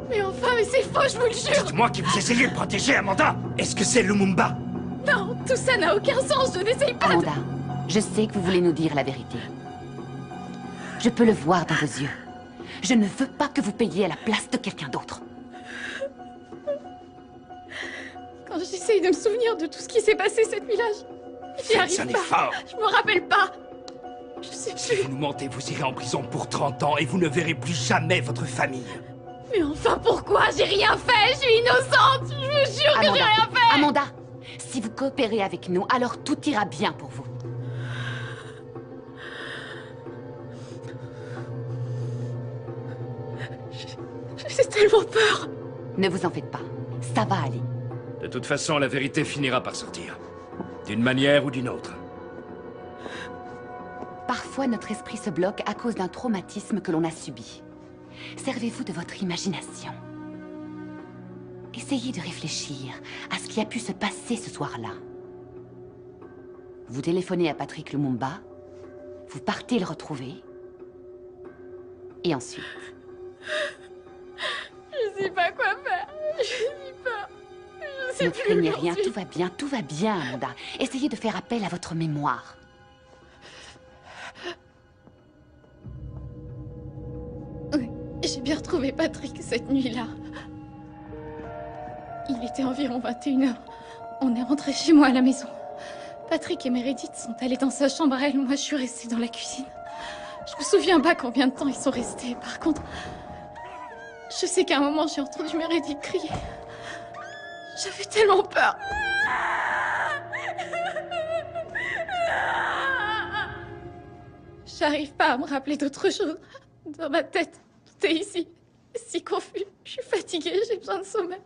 Mais enfin, mais c'est faux, je vous le jure! Dites-moi qui vous essayez de protéger, Amanda! Est-ce que c'est Lumumba? Non, tout ça n'a aucun sens. Je n'essaye pas Amanda, je sais que vous voulez nous dire la vérité. Je peux le voir dans vos yeux. Je ne veux pas que vous payiez à la place de quelqu'un d'autre. Quand j'essaye de me souvenir de tout ce qui s'est passé cette nuit-là, j'y arrive Faites un pas. effort. Je me rappelle pas. Je sais Si vous nous mentez, vous irez en prison pour 30 ans et vous ne verrez plus jamais votre famille. Mais enfin, pourquoi? J'ai rien fait. Je suis innocente. Je vous jure que j'ai rien fait. Amanda, si vous coopérez avec nous, alors tout ira bien pour vous. J'ai tellement peur. Ne vous en faites pas. Ça va aller. De toute façon, la vérité finira par sortir. D'une manière ou d'une autre. Parfois, notre esprit se bloque à cause d'un traumatisme que l'on a subi. Servez-vous de votre imagination. Essayez de réfléchir à ce qui a pu se passer ce soir-là. Vous téléphonez à Patrick Lumumba, vous partez le retrouver, et ensuite... Je sais pas quoi faire. Je suis peur. Je Ne craignez rien, tout va bien, Amanda. Essayez de faire appel à votre mémoire. Oui, j'ai bien retrouvé Patrick cette nuit-là. Il était environ 21h. On est rentré chez moi à la maison. Patrick et Meredith sont allés dans sa chambre à elle. Moi, je suis restée dans la cuisine. Je me souviens pas combien de temps ils sont restés. Par contre, je sais qu'à un moment, j'ai entendu Meredith crier. J'avais tellement peur. J'arrive pas à me rappeler d'autre chose. Dans ma tête, tout est ici. Si confus. Je suis fatiguée, j'ai besoin de sommeil.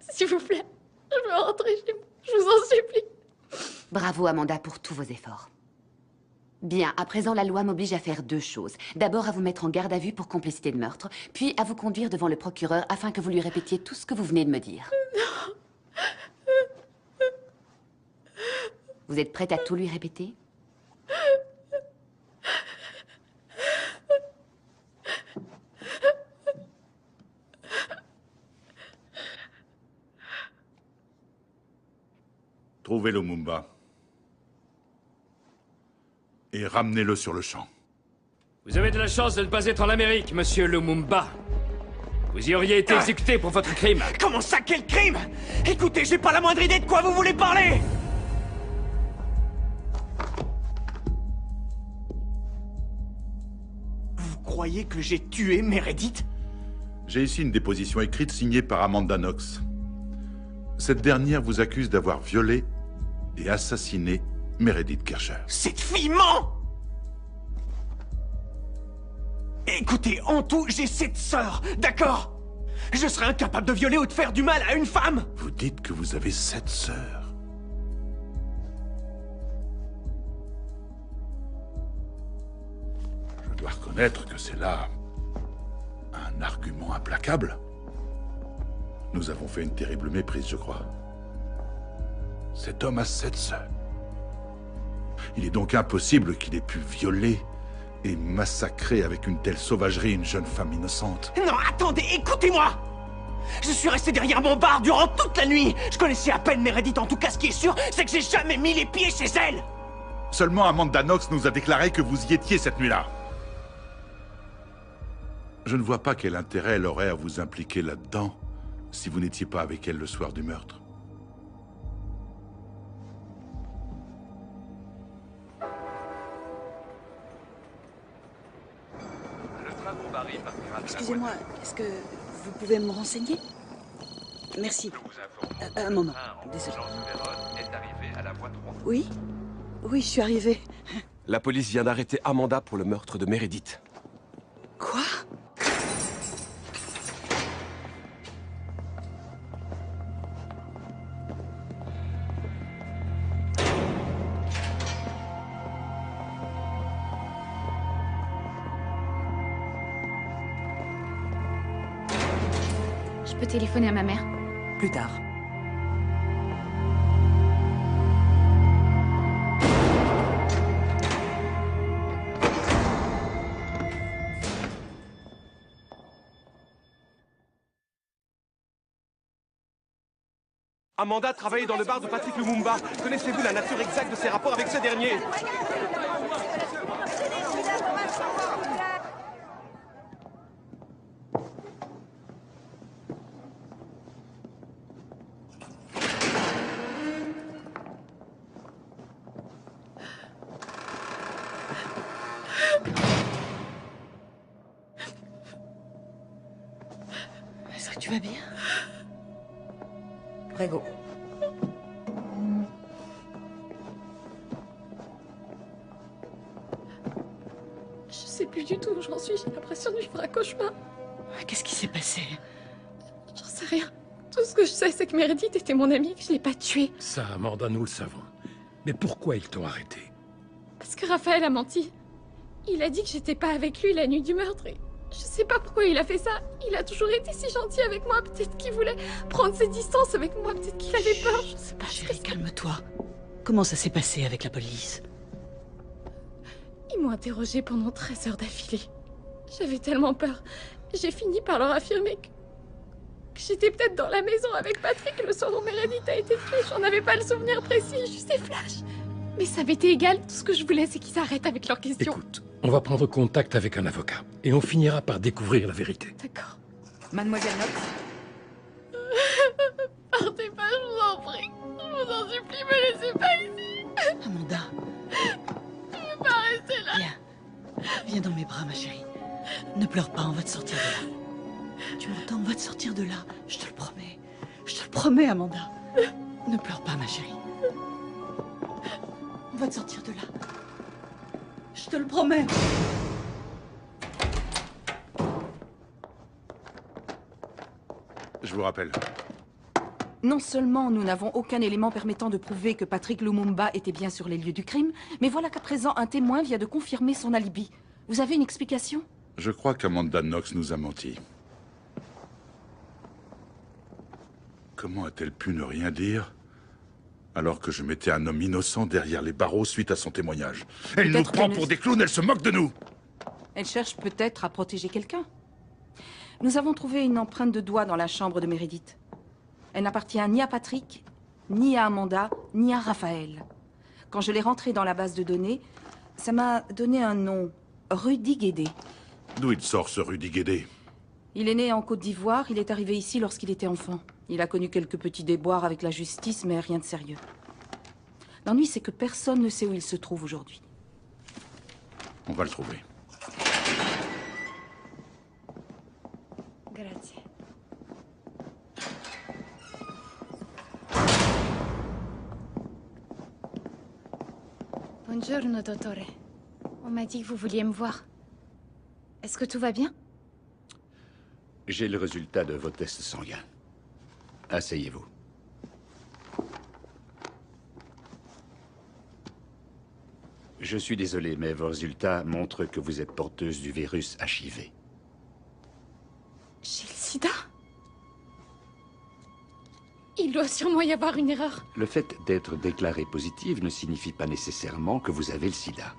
S'il vous plaît, je veux rentrer chez moi. Je vous en supplie. Bravo, Amanda, pour tous vos efforts. Bien, à présent, la loi m'oblige à faire 2 choses. D'abord, à vous mettre en garde à vue pour complicité de meurtre, puis à vous conduire devant le procureur afin que vous lui répétiez tout ce que vous venez de me dire. Non. Vous êtes prête à tout lui répéter? Trouvez Lumumba. Et ramenez-le sur le champ. Vous avez de la chance de ne pas être en Amérique, monsieur Lumumba. Vous y auriez été exécuté pour votre crime. Comment ça, quel crime? Écoutez, j'ai pas la moindre idée de quoi vous voulez parler. Vous croyez que j'ai tué Meredith? J'ai ici une déposition écrite signée par Amanda Knox. Cette dernière vous accuse d'avoir violé et assassiné Meredith Kercher. Cette fille ment! Écoutez, en tout, j'ai 7 sœurs, d'accord? Je serais incapable de violer ou de faire du mal à une femme! Vous dites que vous avez 7 sœurs. Je dois reconnaître que c'est là un argument implacable. Nous avons fait une terrible méprise, je crois. Cet homme a 7 sœurs. Il est donc impossible qu'il ait pu violer et massacrer avec une telle sauvagerie une jeune femme innocente. Non, attendez, écoutez-moi! Je suis resté derrière mon bar durant toute la nuit. Je connaissais à peine Meredith, en tout cas ce qui est sûr, c'est que j'ai jamais mis les pieds chez elle. Seulement Amanda Knox nous a déclaré que vous y étiez cette nuit-là. Je ne vois pas quel intérêt elle aurait à vous impliquer là-dedans si vous n'étiez pas avec elle le soir du meurtre. Excusez-moi, est-ce que vous pouvez me renseigner? Merci. Un moment, désolé. Oui? Oui, je suis arrivée. La police vient d'arrêter Amanda pour le meurtre de Meredith. Quoi? Je peux téléphoner à ma mère? Plus tard. Amanda travaillait dans le bar de Patrick Lumumba. Connaissez-vous la nature exacte de ses rapports avec ce dernier? Est-ce que tu vas bien? Prego. Je sais plus du tout où j'en suis. J'ai l'impression de vivre un cauchemar. Qu'est-ce qui s'est passé? J'en sais rien. Tout ce que je sais, c'est que Meredith était mon amie et que je l'ai pas tuée. Ça, Amanda, nous le savons. Mais pourquoi ils t'ont arrêté? Parce que Raphaël a menti. Il a dit que j'étais pas avec lui la nuit du meurtre et je sais pas pourquoi il a fait ça. Il a toujours été si gentil avec moi. Peut-être qu'il voulait prendre ses distances avec moi. Peut-être qu'il avait peur. Je sais pas. Chérie, calme-toi. Comment ça s'est passé avec la police? Ils m'ont interrogée pendant 13 heures d'affilée. J'avais tellement peur. J'ai fini par leur affirmer J'étais peut-être dans la maison avec Patrick le soir où Meredith a été tuée. J'en avais pas le souvenir précis, juste des flashs. Mais ça m'était égal. Tout ce que je voulais, c'est qu'ils arrêtent avec leurs questions. Écoute, on va prendre contact avec un avocat. Et on finira par découvrir la vérité. D'accord. Mademoiselle Knox? Partez pas, je vous en prie. Je vous en supplie, me laissez pas ici. Amanda. Je veux pas rester là. Viens dans mes bras, ma chérie. Ne pleure pas, on va te sortir de là. Tu m'entends? On va te sortir de là. Je te le promets. Je te le promets, Amanda. Ne pleure pas, ma chérie. On va te sortir de là. Je te le promets. Je vous rappelle. Non seulement nous n'avons aucun élément permettant de prouver que Patrick Lumumba était bien sur les lieux du crime, mais voilà qu'à présent un témoin vient de confirmer son alibi. Vous avez une explication? Je crois qu'Amanda Knox nous a menti. Comment a-t-elle pu ne rien dire alors que je mettais un homme innocent derrière les barreaux suite à son témoignage? Elle nous prend pour des clowns, elle se moque de nous! Elle cherche peut-être à protéger quelqu'un. Nous avons trouvé une empreinte de doigt dans la chambre de Meredith. Elle n'appartient ni à Patrick, ni à Amanda, ni à Raphaël. Quand je l'ai rentrée dans la base de données, ça m'a donné un nom, Rudy Guédé. D'où il sort ce Rudy Guédé? Il est né en Côte d'Ivoire, il est arrivé ici lorsqu'il était enfant. Il a connu quelques petits déboires avec la justice, mais rien de sérieux. L'ennui, c'est que personne ne sait où il se trouve aujourd'hui. On va le trouver. Grazie. Buongiorno, dottore. On m'a dit que vous vouliez me voir. Est-ce que tout va bien? J'ai le résultat de vos tests sanguins. Asseyez-vous. Je suis désolé, mais vos résultats montrent que vous êtes porteuse du virus HIV. J'ai le sida? Il doit sûrement y avoir une erreur. Le fait d'être déclarée positive ne signifie pas nécessairement que vous avez le sida.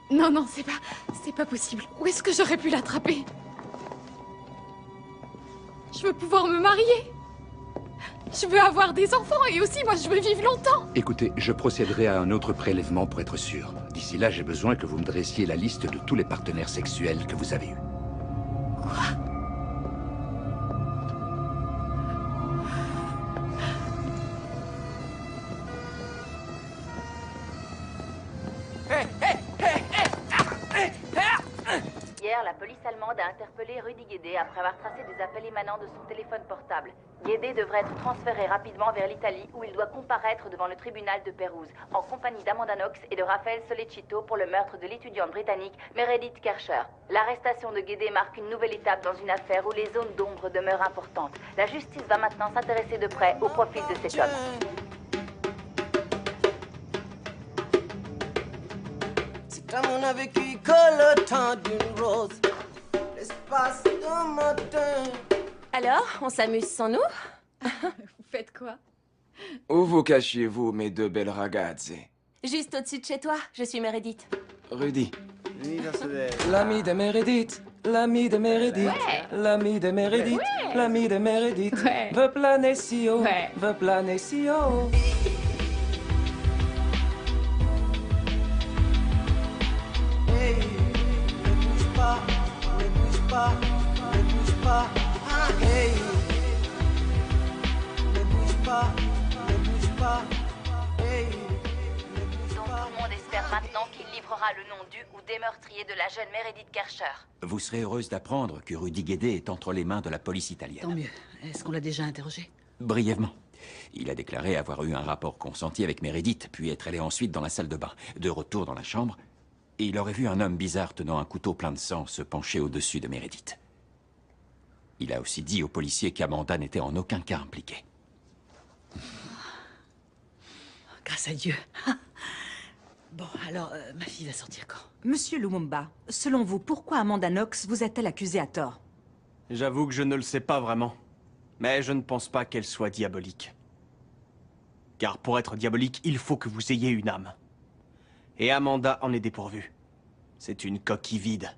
Non, c'est pas possible. Où est-ce que j'aurais pu l'attraper? Je veux pouvoir me marier. Je veux avoir des enfants et aussi, moi, je veux vivre longtemps. Écoutez, je procéderai à un autre prélèvement pour être sûr. D'ici là, j'ai besoin que vous me dressiez la liste de tous les partenaires sexuels que vous avez eus. Quoi? Hier, la police allemande a interpellé Rudy Guédé après avoir tracé des appels émanant de son téléphone portable. Guédé devrait être transféré rapidement vers l'Italie où il doit comparaître devant le tribunal de Pérouse en compagnie d'Amanda Knox et de Raphaël Solecito pour le meurtre de l'étudiante britannique Meredith Kercher. L'arrestation de Guédé marque une nouvelle étape dans une affaire où les zones d'ombre demeurent importantes. La justice va maintenant s'intéresser de près au profil de cet homme. On a vécu que le temps d'une rose, l'espace d'un matin. Alors, on s'amuse sans nous? Vous faites quoi? Où vous cachiez-vous, mes deux belles ragazze? Juste au-dessus de chez toi, je suis Meredith. Rudy. L'ami de Meredith, l'ami de Meredith, Ouais. l'ami de Meredith, Ouais. l'ami de Meredith, Ouais. veut planer si haut, Ouais. veut planer si haut. Hey, ne bouge pas, ne bouge pas, ne bouge pas. Hey, ne bouge pas, ne bouge pas. Hey, Donc tout le monde espère maintenant qu'il livrera le nom du ou des meurtriers de la jeune Meredith Kercher. Vous serez heureuse d'apprendre que Rudy Guédé est entre les mains de la police italienne. Tant mieux. Est-ce qu'on l'a déjà interrogé? Brièvement. Il a déclaré avoir eu un rapport consenti avec Meredith, puis être allé ensuite dans la salle de bain. De retour dans la chambre, il aurait vu un homme bizarre tenant un couteau plein de sang se pencher au-dessus de Meredith. Il a aussi dit aux policiers qu'Amanda n'était en aucun cas impliquée. Grâce à Dieu. Bon, alors, ma fille va sortir quand? Monsieur Lumumba, selon vous, pourquoi Amanda Knox vous a-t-elle accusé à tort? J'avoue que je ne le sais pas vraiment. Mais je ne pense pas qu'elle soit diabolique. Car pour être diabolique, il faut que vous ayez une âme. Et Amanda en est dépourvue. C'est une coquille vide.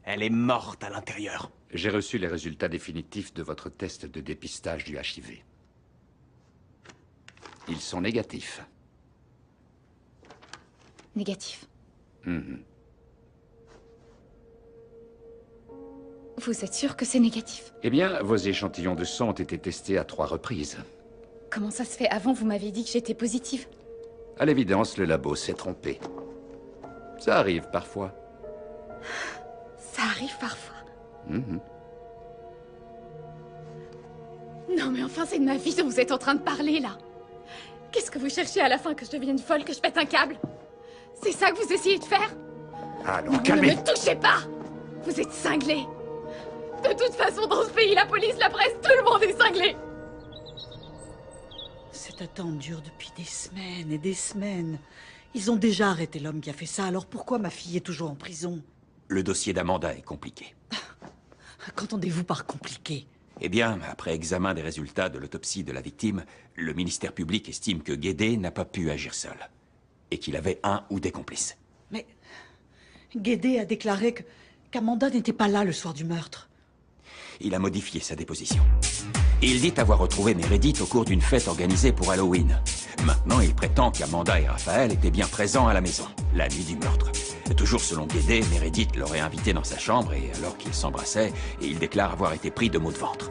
Elle est morte à l'intérieur. J'ai reçu les résultats définitifs de votre test de dépistage du HIV. Ils sont négatifs. Négatif. Mhm. Vous êtes sûr que c'est négatif? Eh bien, vos échantillons de sang ont été testés à 3 reprises. Comment ça se fait? Avant, vous m'avez dit que j'étais positive. À l'évidence, le labo s'est trompé. Ça arrive parfois. Ça arrive parfois. Mhm. Non, mais enfin, c'est de ma vie dont vous êtes en train de parler, là. Qu'est-ce que vous cherchez à la fin? Que je devienne folle, que je pète un câble? C'est ça que vous essayez de faire? Alors, Non, calmez. ne me touchez pas! Vous êtes cinglés. De toute façon, dans ce pays, la police, la presse, tout le monde est cinglé. Cette attente dure depuis des semaines et des semaines. Ils ont déjà arrêté l'homme qui a fait ça, alors pourquoi ma fille est toujours en prison? Le dossier d'Amanda est compliqué. Qu'entendez-vous par compliqué? Eh bien, après examen des résultats de l'autopsie de la victime, le ministère public estime que Guédé n'a pas pu agir seul. Et qu'il avait un ou des complices. Mais Guédé a déclaré qu'Amanda n'était pas là le soir du meurtre. Il a modifié sa déposition. Il dit avoir retrouvé Meredith au cours d'une fête organisée pour Halloween. Maintenant, il prétend qu'Amanda et Raphaël étaient bien présents à la maison, la nuit du meurtre. Toujours selon Guédé, Meredith l'aurait invité dans sa chambre et alors qu'ils s'embrassaient, il déclare avoir été pris de maux de ventre.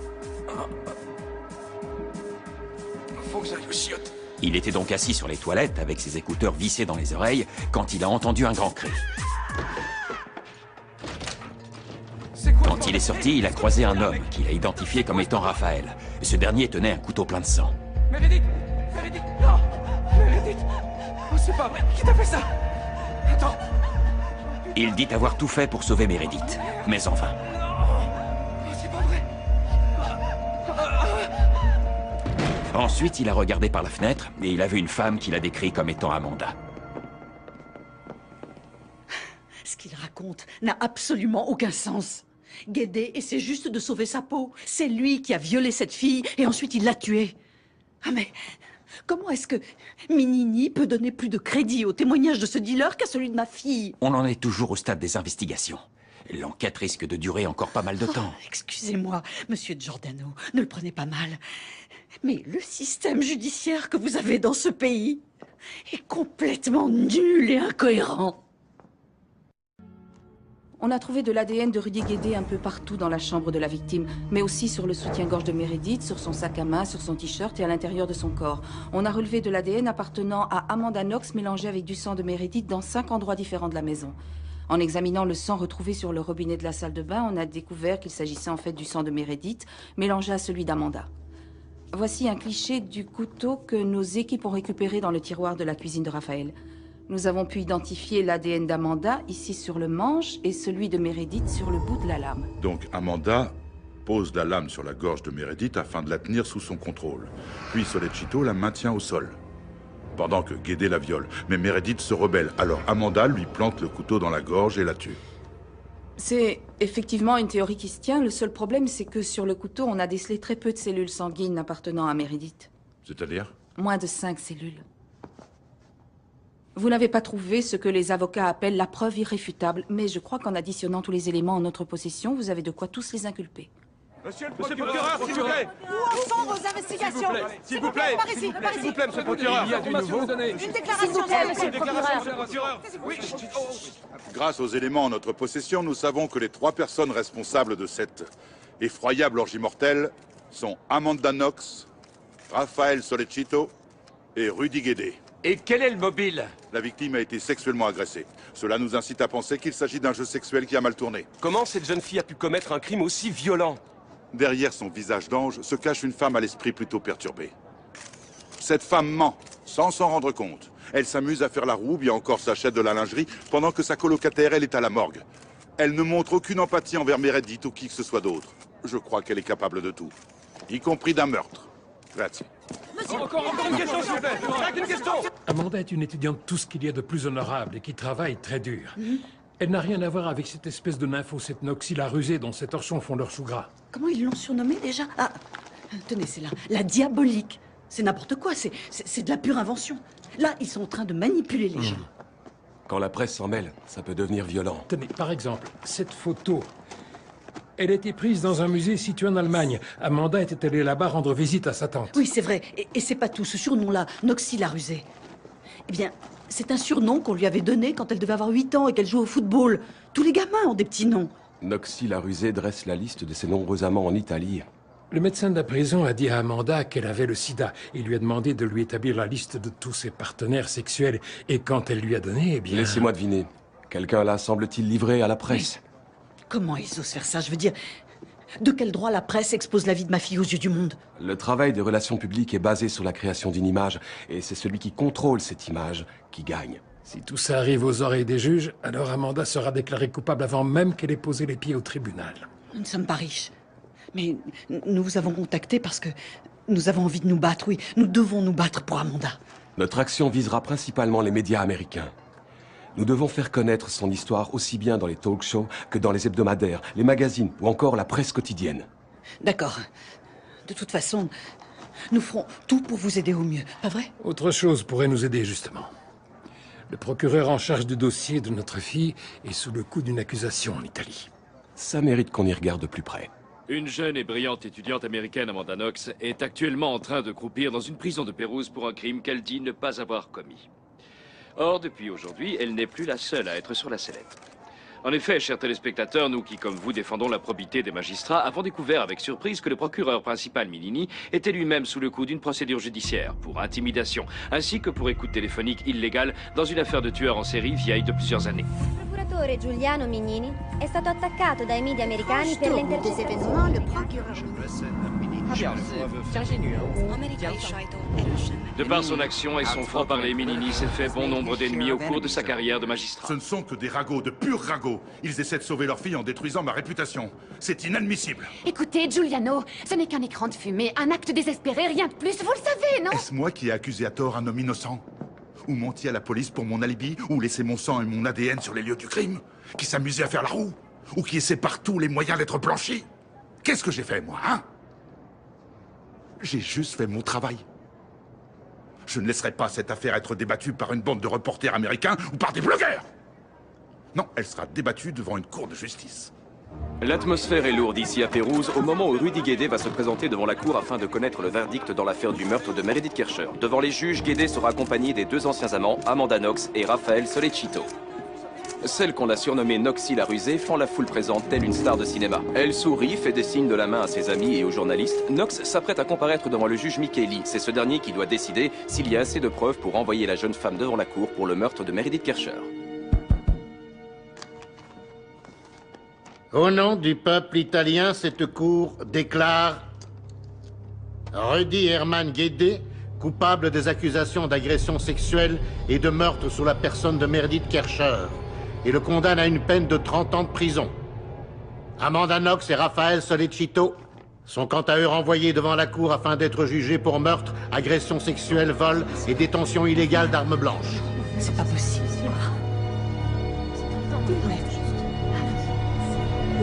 Faut que j'aille au chiottes. Il était donc assis sur les toilettes avec ses écouteurs vissés dans les oreilles quand il a entendu un grand cri. Quand il est sorti, il a croisé un homme qu'il a identifié comme étant Raphaël. Ce dernier tenait un couteau plein de sang. Meredith! Meredith! Non! Meredith! Oh, c'est pas vrai! Qui t'a fait ça? Attends! Il dit avoir tout fait pour sauver Meredith, mais en vain. Oh, c'est pas vrai! Ensuite, il a regardé par la fenêtre et il a vu une femme qu'il a décrite comme étant Amanda. Ce qu'il raconte n'a absolument aucun sens. Guédé essaie juste de sauver sa peau. C'est lui qui a violé cette fille et ensuite il l'a tuée. Ah mais comment est-ce que Minini peut donner plus de crédit au témoignage de ce dealer qu'à celui de ma fille? On en est toujours au stade des investigations. L'enquête risque de durer encore pas mal de temps. Excusez-moi, monsieur Giordano, ne le prenez pas mal. Mais le système judiciaire que vous avez dans ce pays est complètement nul et incohérent. On a trouvé de l'ADN de Rudy Guédé un peu partout dans la chambre de la victime, mais aussi sur le soutien-gorge de Meredith, sur son sac à main, sur son t-shirt et à l'intérieur de son corps. On a relevé de l'ADN appartenant à Amanda Knox mélangé avec du sang de Meredith dans 5 endroits différents de la maison. En examinant le sang retrouvé sur le robinet de la salle de bain, on a découvert qu'il s'agissait en fait du sang de Meredith mélangé à celui d'Amanda. Voici un cliché du couteau que nos équipes ont récupéré dans le tiroir de la cuisine de Raphaël. Nous avons pu identifier l'ADN d'Amanda ici sur le manche et celui de Meredith sur le bout de la lame. Donc Amanda pose la lame sur la gorge de Meredith afin de la tenir sous son contrôle. Puis Solecito la maintient au sol, pendant que Guédé la viole. Mais Meredith se rebelle, alors Amanda lui plante le couteau dans la gorge et la tue. C'est effectivement une théorie qui se tient. Le seul problème, c'est que sur le couteau, on a décelé très peu de cellules sanguines appartenant à Meredith. C'est-à-dire? Moins de 5 cellules. Vous n'avez pas trouvé ce que les avocats appellent la preuve irréfutable, mais je crois qu'en additionnant tous les éléments en notre possession, vous avez de quoi tous les inculper. Monsieur le procureur, s'il vous plaît! Où en sont vos investigations? S'il vous plaît! Par ici, par ici. S'il vous plaît, monsieur le procureur! Il y a du nouveau. Une déclaration, monsieur le procureur. Oui. Grâce aux éléments en notre possession, nous savons que les 3 personnes responsables de cette effroyable orgie mortelle sont Amanda Knox, Raphaël Solecito et Rudy Guédé. Et quel est le mobile? La victime a été sexuellement agressée. Cela nous incite à penser qu'il s'agit d'un jeu sexuel qui a mal tourné. Comment cette jeune fille a pu commettre un crime aussi violent? Derrière son visage d'ange se cache une femme à l'esprit plutôt perturbé. Cette femme ment, sans s'en rendre compte. Elle s'amuse à faire la roue, bien encore s'achète de la lingerie, pendant que sa colocataire, elle, est à la morgue. Elle ne montre aucune empathie envers Meredith ou qui que ce soit d'autre. Je crois qu'elle est capable de tout, y compris d'un meurtre. Grazie. Encore une question, s'il vous plaît! Une question! Amanda est une étudiante tout ce qu'il y a de plus honorable et qui travaille très dur. Elle n'a rien à voir avec cette espèce de nympho, cette noxila rusée dont ces torchons font leur chou gras. Comment ils l'ont surnommée déjà? Ah, tenez, c'est là, la diabolique. C'est n'importe quoi, c'est de la pure invention. Là, ils sont en train de manipuler les gens. Quand la presse s'en mêle, ça peut devenir violent. Tenez, par exemple, cette photo. Elle a été prise dans un musée situé en Allemagne. Amanda était allée là-bas rendre visite à sa tante. Oui, c'est vrai. Et c'est pas tout. Ce surnom-là, Noxy la rusée. Eh bien, c'est un surnom qu'on lui avait donné quand elle devait avoir 8 ans et qu'elle jouait au football. Tous les gamins ont des petits noms. Noxy la rusée dresse la liste de ses nombreux amants en Italie. Le médecin de la prison a dit à Amanda qu'elle avait le sida. Il lui a demandé de lui établir la liste de tous ses partenaires sexuels. Et quand elle lui a donné, eh bien... Laissez-moi deviner. Quelqu'un là semble-t-il livré à la presse. Comment ils osent faire ça? Je veux dire, de quel droit la presse expose la vie de ma fille aux yeux du monde? Le travail des relations publiques est basé sur la création d'une image, et c'est celui qui contrôle cette image qui gagne. Si tout ça arrive aux oreilles des juges, alors Amanda sera déclarée coupable avant même qu'elle ait posé les pieds au tribunal. Nous ne sommes pas riches. Mais nous vous avons contacté parce que nous avons envie de nous battre, oui. Nous devons nous battre pour Amanda. Notre action visera principalement les médias américains. Nous devons faire connaître son histoire aussi bien dans les talk-shows que dans les hebdomadaires, les magazines ou encore la presse quotidienne. D'accord. De toute façon, nous ferons tout pour vous aider au mieux, pas vrai? Autre chose pourrait nous aider, justement. Le procureur en charge du dossier de notre fille est sous le coup d'une accusation en Italie. Ça mérite qu'on y regarde de plus près. Une jeune et brillante étudiante américaine, Amanda Knox, est actuellement en train de croupir dans une prison de Pérouse pour un crime qu'elle dit ne pas avoir commis. Or, depuis aujourd'hui, elle n'est plus la seule à être sur la sellette. En effet, chers téléspectateurs, nous qui, comme vous, défendons la probité des magistrats, avons découvert avec surprise que le procureur principal Minini était lui-même sous le coup d'une procédure judiciaire pour intimidation, ainsi que pour écoute téléphonique illégale dans une affaire de tueur en série vieille de plusieurs années. Il procuratore Giuliano Mignini è stato attaccato dai media americani per le intercettazioni. Le procureur De par son action et son franc-parler, Minini s'est fait bon nombre d'ennemis au cours de sa carrière de magistrat. Ce ne sont que des ragots, de purs ragots. Ils essaient de sauver leur fille en détruisant ma réputation. C'est inadmissible. Écoutez, Giuliano, ce n'est qu'un écran de fumée, un acte désespéré, rien de plus, vous le savez, non? Est-ce moi qui ai accusé à tort un homme innocent? Ou menti à la police pour mon alibi? Ou laissé mon sang et mon ADN sur les lieux du crime? Qui s'amusait à faire la roue? Ou qui essaie par tous les moyens d'être blanchi? Qu'est-ce que j'ai fait, moi, hein? J'ai juste fait mon travail. Je ne laisserai pas cette affaire être débattue par une bande de reporters américains ou par des blogueurs. Non, elle sera débattue devant une cour de justice. L'atmosphère est lourde ici à Pérouse au moment où Rudy Guédé va se présenter devant la cour afin de connaître le verdict dans l'affaire du meurtre de Meredith Kircher. Devant les juges, Guédé sera accompagné des 2 anciens amants, Amanda Knox et Raphaël Solecito. Celle qu'on a surnommée Noxy la rusée fend la foule présente telle une star de cinéma. Elle sourit, fait des signes de la main à ses amis et aux journalistes. Knox s'apprête à comparaître devant le juge Micheli. C'est ce dernier qui doit décider s'il y a assez de preuves pour envoyer la jeune femme devant la cour pour le meurtre de Meredith Kircher. Au nom du peuple italien, cette cour déclare Rudy Herman Guédé, coupable des accusations d'agression sexuelle et de meurtre sur la personne de Meredith Kircher, et le condamne à une peine de 30 ans de prison. Amanda Knox et Raphaël Solecito sont quant à eux renvoyés devant la cour afin d'être jugés pour meurtre, agression sexuelle, vol et détention illégale d'armes blanches. C'est pas possible.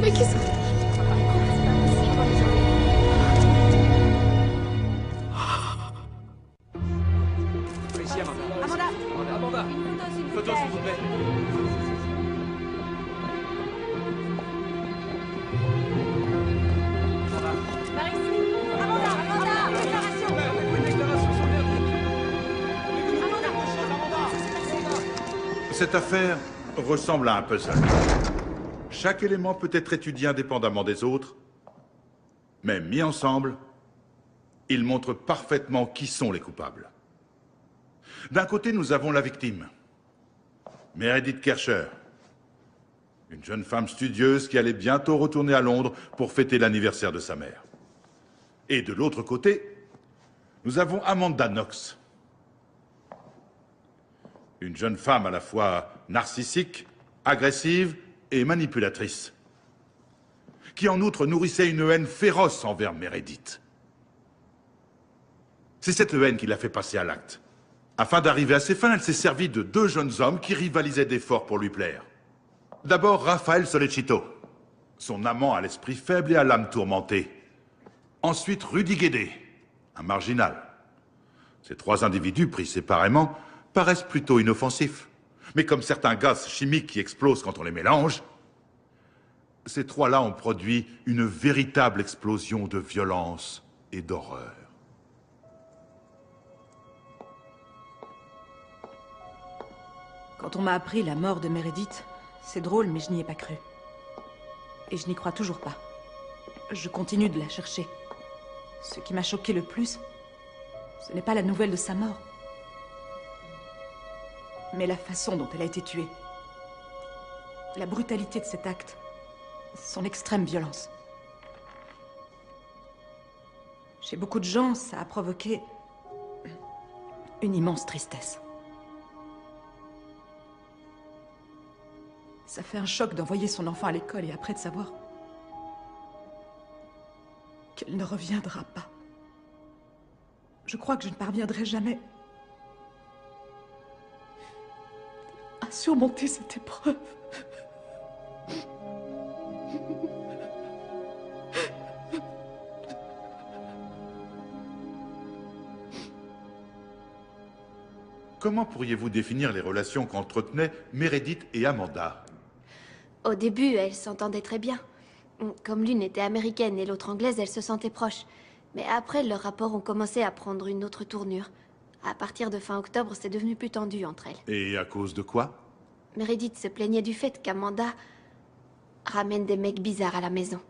Mais qu'est-ce que... Ici, Amanda. Amanda. Une photo, s'il vous plaît. Cette affaire ressemble à un puzzle. Chaque élément peut être étudié indépendamment des autres, mais mis ensemble, ils montrent parfaitement qui sont les coupables. D'un côté, nous avons la victime, Meredith Kircher, une jeune femme studieuse qui allait bientôt retourner à Londres pour fêter l'anniversaire de sa mère. Et de l'autre côté, nous avons Amanda Knox, une jeune femme à la fois narcissique, agressive et manipulatrice, qui en outre nourrissait une haine féroce envers Meredith. C'est cette haine qui l'a fait passer à l'acte. Afin d'arriver à ses fins, elle s'est servie de 2 jeunes hommes qui rivalisaient d'efforts pour lui plaire. D'abord, Raphaël Solecito, son amant à l'esprit faible et à l'âme tourmentée. Ensuite, Rudy Guédé, un marginal. Ces 3 individus, pris séparément, paraissent plutôt inoffensifs. Mais comme certains gaz chimiques qui explosent quand on les mélange, Ces trois-là ont produit une véritable explosion de violence et d'horreur. Quand on m'a appris la mort de Meredith, c'est drôle, mais je n'y ai pas cru. Et je n'y crois toujours pas. Je continue de la chercher. Ce qui m'a choqué le plus, ce n'est pas la nouvelle de sa mort, mais la façon dont elle a été tuée. La brutalité de cet acte. Son extrême violence. Chez beaucoup de gens, ça a provoqué une immense tristesse. Ça fait un choc d'envoyer son enfant à l'école et après de savoir qu'elle ne reviendra pas. Je crois que je ne parviendrai jamais à surmonter cette épreuve. Comment pourriez-vous définir les relations qu'entretenaient Meredith et Amanda? Au début, elles s'entendaient très bien. Comme l'une était américaine et l'autre anglaise, elles se sentaient proches. Mais après, leurs rapports ont commencé à prendre une autre tournure. À partir de fin octobre, c'est devenu plus tendu entre elles. Et à cause de quoi? Meredith se plaignait du fait qu'Amanda ramène des mecs bizarres à la maison.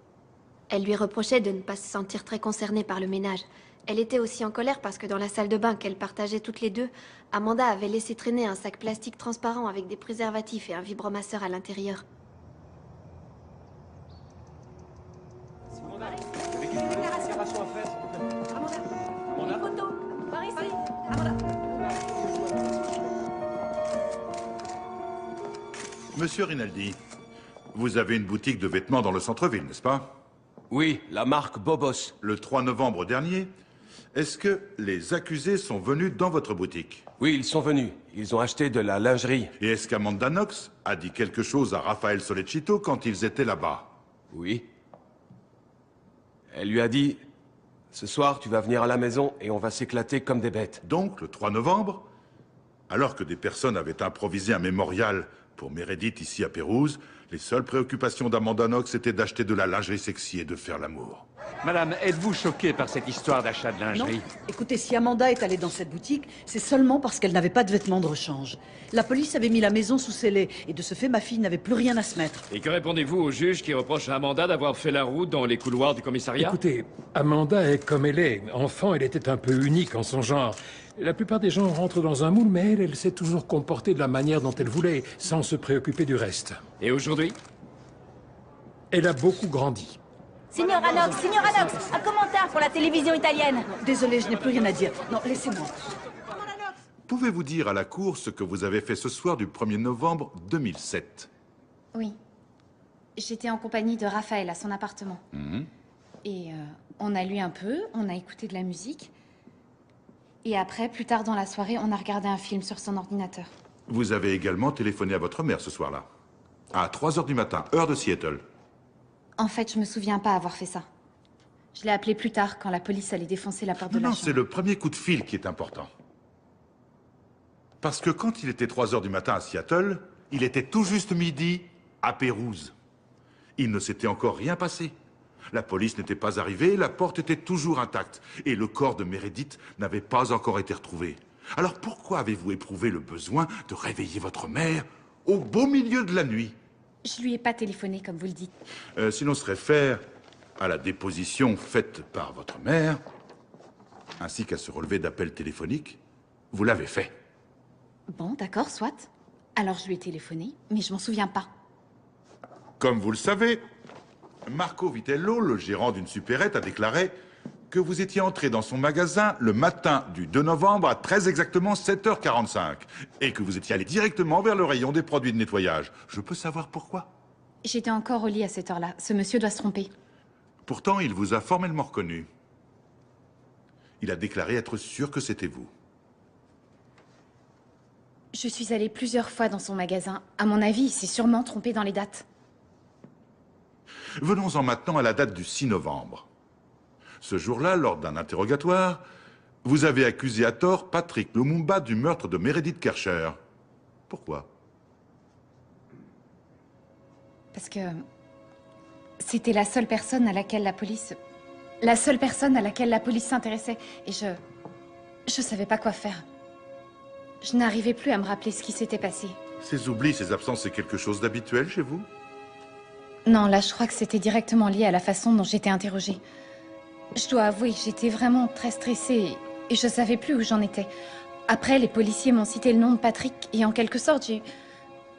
Elle lui reprochait de ne pas se sentir très concernée par le ménage. Elle était aussi en colère parce que dans la salle de bain qu'elles partageaient toutes les deux, Amanda avait laissé traîner un sac plastique transparent avec des préservatifs et un vibromasseur à l'intérieur. Monsieur Rinaldi, vous avez une boutique de vêtements dans le centre-ville, n'est-ce pas? Oui, la marque Bobos. Le 3 novembre dernier, est-ce que les accusés sont venus dans votre boutique? Oui, ils sont venus. Ils ont acheté de la lingerie. Et est-ce qu'Amanda Knox a dit quelque chose à Rafael Solecito quand ils étaient là-bas? Oui. Elle lui a dit, ce soir, tu vas venir à la maison et on va s'éclater comme des bêtes. Donc, le 3 novembre, alors que des personnes avaient improvisé un mémorial pour Meredith ici à Pérouse, les seules préoccupations d'Amanda Knox étaient d'acheter de la lingerie sexy et de faire l'amour. Madame, êtes-vous choquée par cette histoire d'achat de lingerie? Non. Écoutez, si Amanda est allée dans cette boutique, c'est seulement parce qu'elle n'avait pas de vêtements de rechange. La police avait mis la maison sous scellé, et de ce fait, ma fille n'avait plus rien à se mettre. Et que répondez-vous au juge qui reproche à Amanda d'avoir fait la route dans les couloirs du commissariat? Écoutez, Amanda est comme elle est. Enfant, elle était un peu unique en son genre. La plupart des gens rentrent dans un moule, mais elle s'est toujours comportée de la manière dont elle voulait, sans se préoccuper du reste. Et aujourd'hui? Elle a beaucoup grandi. Signora Knox, un commentaire pour la télévision italienne. Désolée, je n'ai plus rien à dire. Non, laissez-moi. Pouvez-vous dire à la cour ce que vous avez fait ce soir du 1er novembre 2007? Oui. J'étais en compagnie de Raphaël à son appartement. Et on a lu un peu, on a écouté de la musique. Et après, plus tard dans la soirée, on a regardé un film sur son ordinateur. Vous avez également téléphoné à votre mère ce soir-là. À 3 h du matin, heure de Seattle. En fait, je me souviens pas avoir fait ça. Je l'ai appelé plus tard, quand la police allait défoncer la porte de la Non, chambre. c'est le premier coup de fil qui est important. Parce que quand il était 3 h du matin à Seattle, il était tout juste midi à Pérouse. Il ne s'était encore rien passé. La police n'était pas arrivée, la porte était toujours intacte. Et le corps de Meredith n'avait pas encore été retrouvé. Alors pourquoi avez-vous éprouvé le besoin de réveiller votre mère au beau milieu de la nuit? Je lui ai pas téléphoné, comme vous le dites. Si l'on se réfère à la déposition faite par votre mère, ainsi qu'à ce relevé d'appel téléphonique, vous l'avez fait. Bon, d'accord, soit. Alors je lui ai téléphoné, mais je m'en souviens pas. Comme vous le savez, Marco Vitello, le gérant d'une supérette, a déclaré que vous étiez entré dans son magasin le matin du 2 novembre à très exactement 7 h 45 et que vous étiez allé directement vers le rayon des produits de nettoyage. Je peux savoir pourquoi? J'étais encore au lit à cette heure-là. Ce monsieur doit se tromper. Pourtant, il vous a formellement reconnu. Il a déclaré être sûr que c'était vous. Je suis allée plusieurs fois dans son magasin. À mon avis, il s'est sûrement trompé dans les dates. Venons-en maintenant à la date du 6 novembre. Ce jour-là, lors d'un interrogatoire, vous avez accusé à tort Patrick Lumumba du meurtre de Meredith Kercher. Pourquoi? Parce que C'était la seule personne à laquelle la police... La seule personne à laquelle la police s'intéressait. Et je savais pas quoi faire. Je n'arrivais plus à me rappeler ce qui s'était passé. Ces oublis, ces absences, c'est quelque chose d'habituel chez vous? Non, là, je crois que c'était directement lié à la façon dont j'étais interrogée. Je dois avouer, j'étais vraiment très stressée et je savais plus où j'en étais. Après, les policiers m'ont cité le nom de Patrick et en quelque sorte, j'ai eu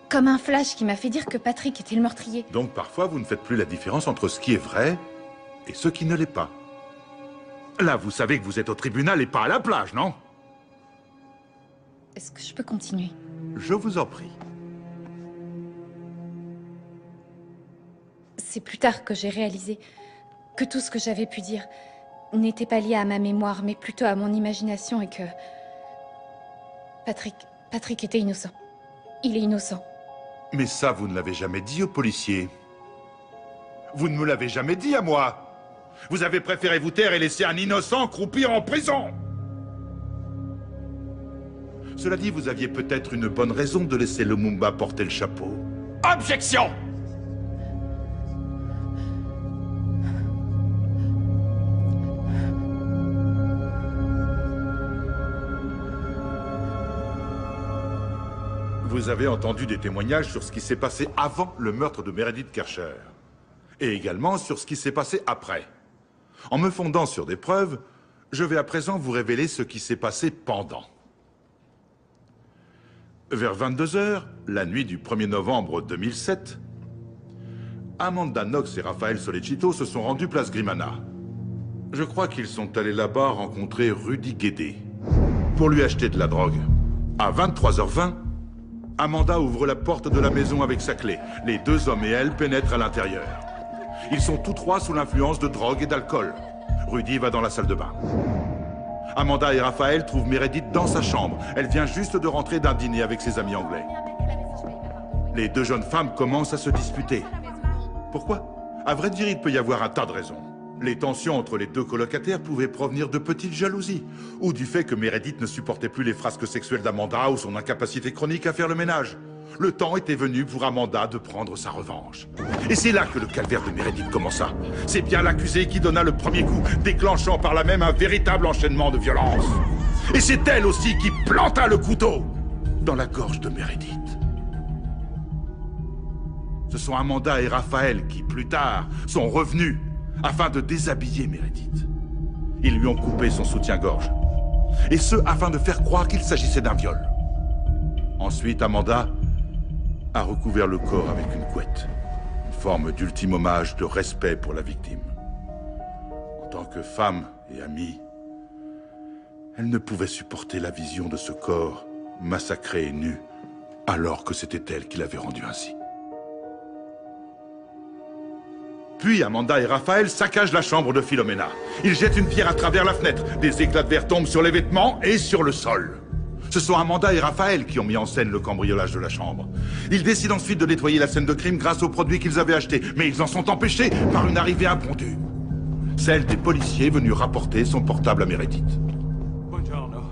comme un flash qui m'a fait dire que Patrick était le meurtrier. Donc parfois, vous ne faites plus la différence entre ce qui est vrai et ce qui ne l'est pas. Là, vous savez que vous êtes au tribunal et pas à la plage, non? Est-ce que je peux continuer? Je vous en prie. C'est plus tard que j'ai réalisé que tout ce que j'avais pu dire n'était pas lié à ma mémoire, mais plutôt à mon imagination et que... Patrick était innocent. Il est innocent. Mais ça, vous ne l'avez jamais dit aux policiers. Vous ne me l'avez jamais dit à moi. Vous avez préféré vous taire et laisser un innocent croupir en prison. Cela dit, vous aviez peut-être une bonne raison de laisser Lumumba porter le chapeau. Objection! Vous avez entendu des témoignages sur ce qui s'est passé avant le meurtre de Meredith Kercher. Et également sur ce qui s'est passé après. En me fondant sur des preuves, je vais à présent vous révéler ce qui s'est passé pendant. Vers 22 h, la nuit du 1er novembre 2007, Amanda Knox et Raphaël Sollecito se sont rendus place Grimana. Je crois qu'ils sont allés là-bas rencontrer Rudy Guédé pour lui acheter de la drogue. À 23 h 20, Amanda ouvre la porte de la maison avec sa clé. Les deux hommes et elle pénètrent à l'intérieur. Ils sont tous trois sous l'influence de drogue et d'alcool. Rudy va dans la salle de bain. Amanda et Raphaël trouvent Meredith dans sa chambre. Elle vient juste de rentrer d'un dîner avec ses amis anglais. Les deux jeunes femmes commencent à se disputer. Pourquoi? À vrai dire, il peut y avoir un tas de raisons. Les tensions entre les deux colocataires pouvaient provenir de petites jalousies, ou du fait que Meredith ne supportait plus les frasques sexuelles d'Amanda ou son incapacité chronique à faire le ménage. Le temps était venu pour Amanda de prendre sa revanche. Et c'est là que le calvaire de Meredith commença. C'est bien l'accusée qui donna le premier coup, déclenchant par là même un véritable enchaînement de violences. Et c'est elle aussi qui planta le couteau dans la gorge de Meredith. Ce sont Amanda et Raphaël qui, plus tard, sont revenus afin de déshabiller Meredith. Ils lui ont coupé son soutien-gorge. Et ce, afin de faire croire qu'il s'agissait d'un viol. Ensuite, Amanda a recouvert le corps avec une couette. Une forme d'ultime hommage de respect pour la victime. En tant que femme et amie, elle ne pouvait supporter la vision de ce corps massacré et nu, alors que c'était elle qui l'avait rendu ainsi. Puis Amanda et Raphaël saccagent la chambre de Philomena. Ils jettent une pierre à travers la fenêtre. Des éclats de verre tombent sur les vêtements et sur le sol. Ce sont Amanda et Raphaël qui ont mis en scène le cambriolage de la chambre. Ils décident ensuite de nettoyer la scène de crime grâce aux produits qu'ils avaient achetés, mais ils en sont empêchés par une arrivée impromptue. Celle des policiers venus rapporter son portable à Meredith. Buongiorno.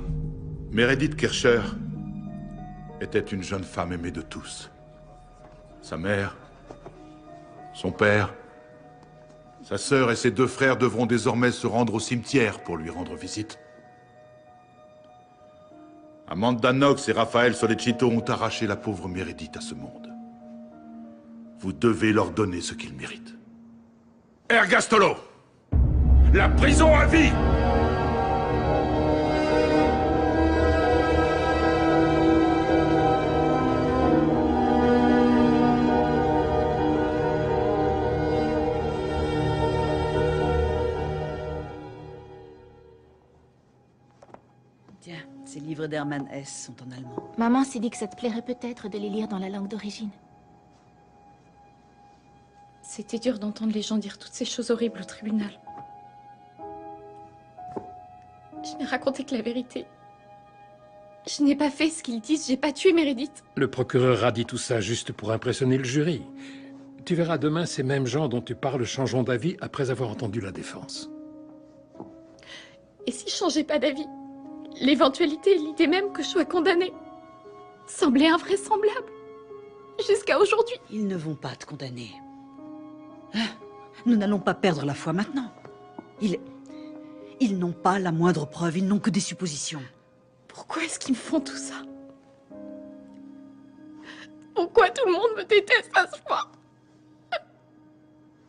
Meredith Kercher était une jeune femme aimée de tous. Sa mère, son père, sa sœur et ses deux frères devront désormais se rendre au cimetière pour lui rendre visite. Amanda Knox et Raphaël Sollecito ont arraché la pauvre Meredith à ce monde. Vous devez leur donner ce qu'ils méritent. Ergastolo! La prison à vie! Tiens, ces livres d'Hermann Hesse sont en allemand. Maman s'est dit que ça te plairait peut-être de les lire dans la langue d'origine. C'était dur d'entendre les gens dire toutes ces choses horribles au tribunal. Je n'ai raconté que la vérité. Je n'ai pas fait ce qu'ils disent, j'ai pas tué Meredith. Le procureur a dit tout ça juste pour impressionner le jury. Tu verras demain, ces mêmes gens dont tu parles changeront d'avis après avoir entendu la défense. Et si je changeais pas d'avis? L'éventualité, l'idée même que je sois condamnée, semblait invraisemblable. Jusqu'à aujourd'hui. Ils ne vont pas te condamner. Ah, Nous n'allons pas perdre la foi maintenant. Ils n'ont pas la moindre preuve, ils n'ont que des suppositions. Pourquoi est-ce qu'ils me font tout ça? Pourquoi tout le monde me déteste à ce point?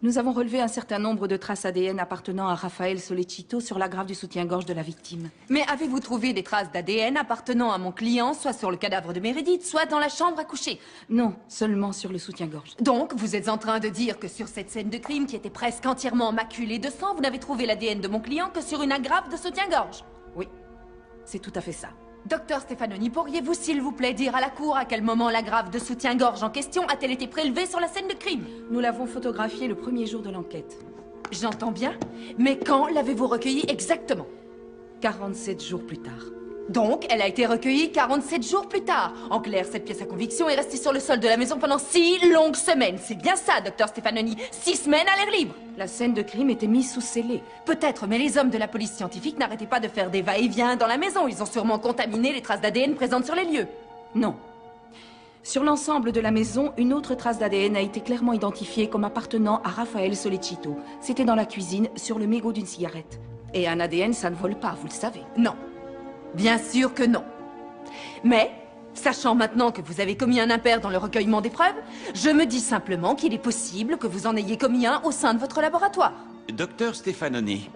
Nous avons relevé un certain nombre de traces ADN appartenant à Rafael Solecito sur l'agrafe du soutien-gorge de la victime. Mais avez-vous trouvé des traces d'ADN appartenant à mon client, soit sur le cadavre de Meredith, soit dans la chambre à coucher? Non, seulement sur le soutien-gorge. Donc, vous êtes en train de dire que sur cette scène de crime qui était presque entièrement maculée de sang, vous n'avez trouvé l'ADN de mon client que sur une agrafe de soutien-gorge? Oui, c'est tout à fait ça. Docteur Stefanoni, pourriez-vous s'il vous plaît dire à la cour à quel moment l'agrafe de soutien-gorge en question a-t-elle été prélevée sur la scène de crime? Nous l'avons photographiée le premier jour de l'enquête. J'entends bien, mais quand l'avez-vous recueillie exactement? 47 jours plus tard. Donc, elle a été recueillie 47 jours plus tard. En clair, cette pièce à conviction est restée sur le sol de la maison pendant 6 longues semaines. C'est bien ça, docteur Stefanoni. 6 semaines à l'air libre. La scène de crime était mise sous scellé. Peut-être, mais les hommes de la police scientifique n'arrêtaient pas de faire des va-et-vient dans la maison. Ils ont sûrement contaminé les traces d'ADN présentes sur les lieux. Non. Sur l'ensemble de la maison, une autre trace d'ADN a été clairement identifiée comme appartenant à Rafael Solecito. C'était dans la cuisine, sur le mégot d'une cigarette. Et un ADN, ça ne vole pas, vous le savez. Non. Bien sûr que non. Mais, sachant maintenant que vous avez commis un impair dans le recueillement des preuves, je me dis simplement qu'il est possible que vous en ayez commis un au sein de votre laboratoire. Docteur Stefanoni,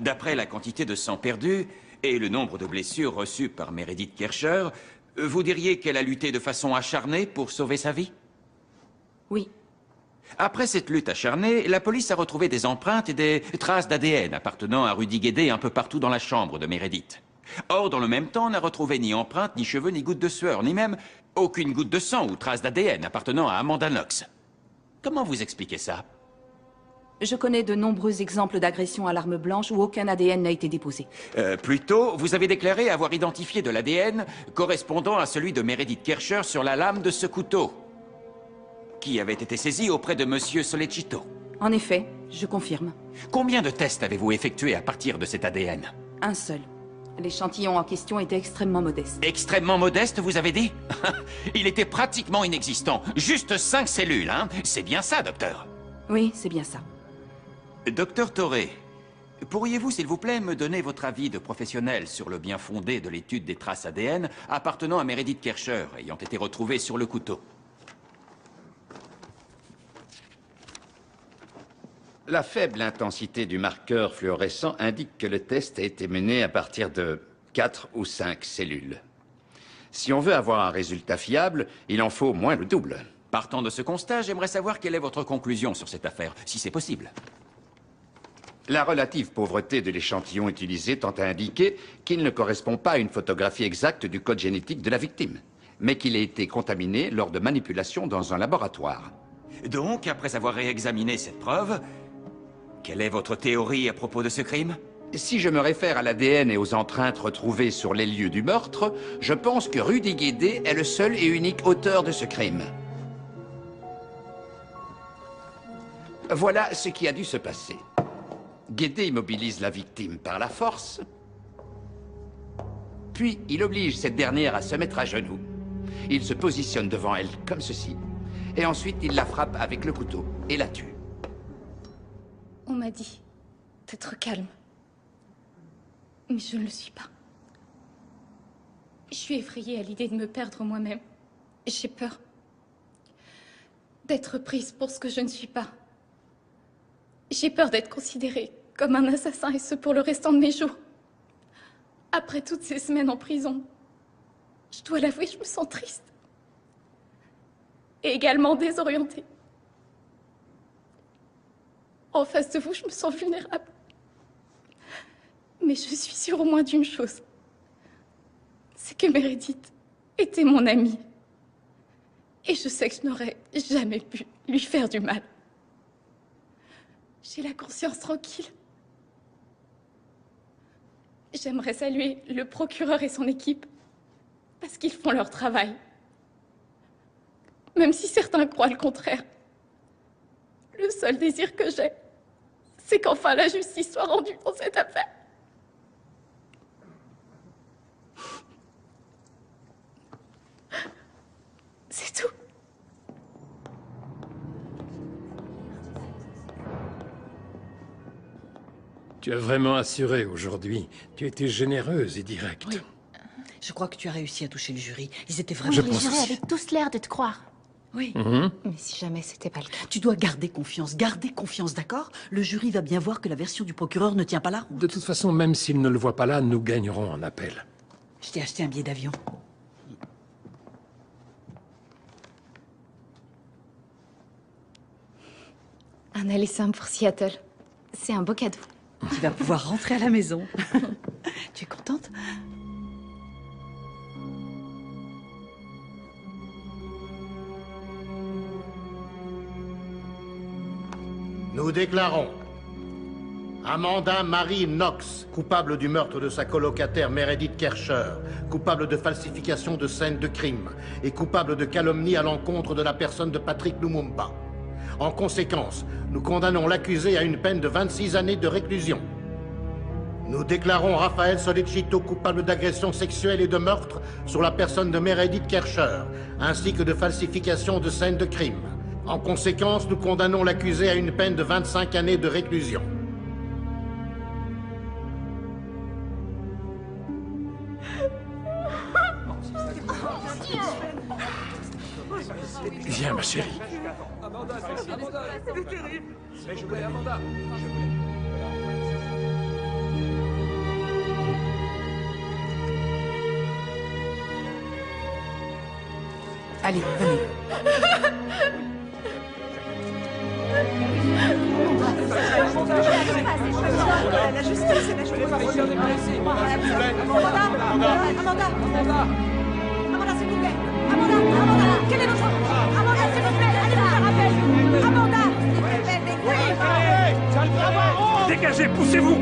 d'après la quantité de sang perdu et le nombre de blessures reçues par Meredith Kercher, vous diriez qu'elle a lutté de façon acharnée pour sauver sa vie? Oui. Après cette lutte acharnée, la police a retrouvé des empreintes et des traces d'ADN appartenant à Rudy Guédé un peu partout dans la chambre de Meredith. Or, dans le même temps, on n'a retrouvé ni empreintes, ni cheveux, ni gouttes de sueur, ni même aucune goutte de sang ou trace d'ADN appartenant à Amanda Knox. Comment vous expliquez ça? Je connais de nombreux exemples d'agressions à l'arme blanche où aucun ADN n'a été déposé. Plus tôt, vous avez déclaré avoir identifié de l'ADN correspondant à celui de Meredith Kercher sur la lame de ce couteau, qui avait été saisi auprès de Monsieur Solecito. En effet, je confirme. Combien de tests avez-vous effectués à partir de cet ADN? Un seul. L'échantillon en question était extrêmement modeste. Extrêmement modeste, vous avez dit? Il était pratiquement inexistant. Juste 5 cellules, hein? C'est bien ça, docteur? Oui, c'est bien ça. Docteur Torré, pourriez-vous, s'il vous plaît, me donner votre avis de professionnel sur le bien fondé de l'étude des traces ADN appartenant à Meredith Kercher ayant été retrouvées sur le couteau? La faible intensité du marqueur fluorescent indique que le test a été mené à partir de 4 ou 5 cellules. Si on veut avoir un résultat fiable, il en faut moins le double. Partant de ce constat, j'aimerais savoir quelle est votre conclusion sur cette affaire, si c'est possible. La relative pauvreté de l'échantillon utilisé tend à indiquer qu'il ne correspond pas à une photographie exacte du code génétique de la victime, mais qu'il a été contaminé lors de manipulations dans un laboratoire. Donc, après avoir réexaminé cette preuve, quelle est votre théorie à propos de ce crime? Si je me réfère à l'ADN et aux empreintes retrouvées sur les lieux du meurtre, je pense que Rudy Guédé est le seul et unique auteur de ce crime. Voilà ce qui a dû se passer. Guédé immobilise la victime par la force, puis il oblige cette dernière à se mettre à genoux. Il se positionne devant elle comme ceci, et ensuite il la frappe avec le couteau et la tue. On m'a dit d'être calme. Mais je ne le suis pas. Je suis effrayée à l'idée de me perdre moi-même. J'ai peur d'être prise pour ce que je ne suis pas. J'ai peur d'être considérée comme un assassin, et ce pour le restant de mes jours. Après toutes ces semaines en prison, je dois l'avouer, je me sens triste. Et également désorientée. En face de vous, je me sens vulnérable. Mais je suis sûre au moins d'une chose. C'est que Meredith était mon amie. Et je sais que je n'aurais jamais pu lui faire du mal. J'ai la conscience tranquille. J'aimerais saluer le procureur et son équipe, parce qu'ils font leur travail. Même si certains croient le contraire. Le seul désir que j'ai, c'est qu'enfin la justice soit rendue dans cette affaire. C'est tout. Tu as vraiment assuré aujourd'hui. Tu étais généreuse et directe. Oui. Je crois que tu as réussi à toucher le jury. Ils étaient Oui, vraiment... les jurés avaient tous l'air de te croire. Oui. Mais si jamais c'était pas le cas. Tu dois garder confiance, d'accord? Le jury va bien voir que la version du procureur ne tient pas la route. De toute façon, même s'il ne le voit pas là, nous gagnerons en appel. Je t'ai acheté un billet d'avion. Un aller simple pour Seattle. C'est un beau cadeau. Tu vas pouvoir rentrer à la maison. Tu es contente? Nous déclarons Amanda Marie Knox, coupable du meurtre de sa colocataire Meredith Kercher, coupable de falsification de scène de crime et coupable de calomnie à l'encontre de la personne de Patrick Lumumba. En conséquence, nous condamnons l'accusé à une peine de 26 années de réclusion. Nous déclarons Raphaël Solicito coupable d'agression sexuelle et de meurtre sur la personne de Meredith Kercher, ainsi que de falsification de scène de crime. En conséquence, nous condamnons l'accusé à une peine de 25 années de réclusion. Viens, ma chérie. Amanda, c'est terrible. Mais je voulais Amanda. Allez, venez. La justice et la justice. Amanda, s'il vous plaît. Amanda, quel est notre... Amanda, s'il vous plaît, allez vous faire appel. Amanda, s'il vous plaît, Dégagez, poussez-vous.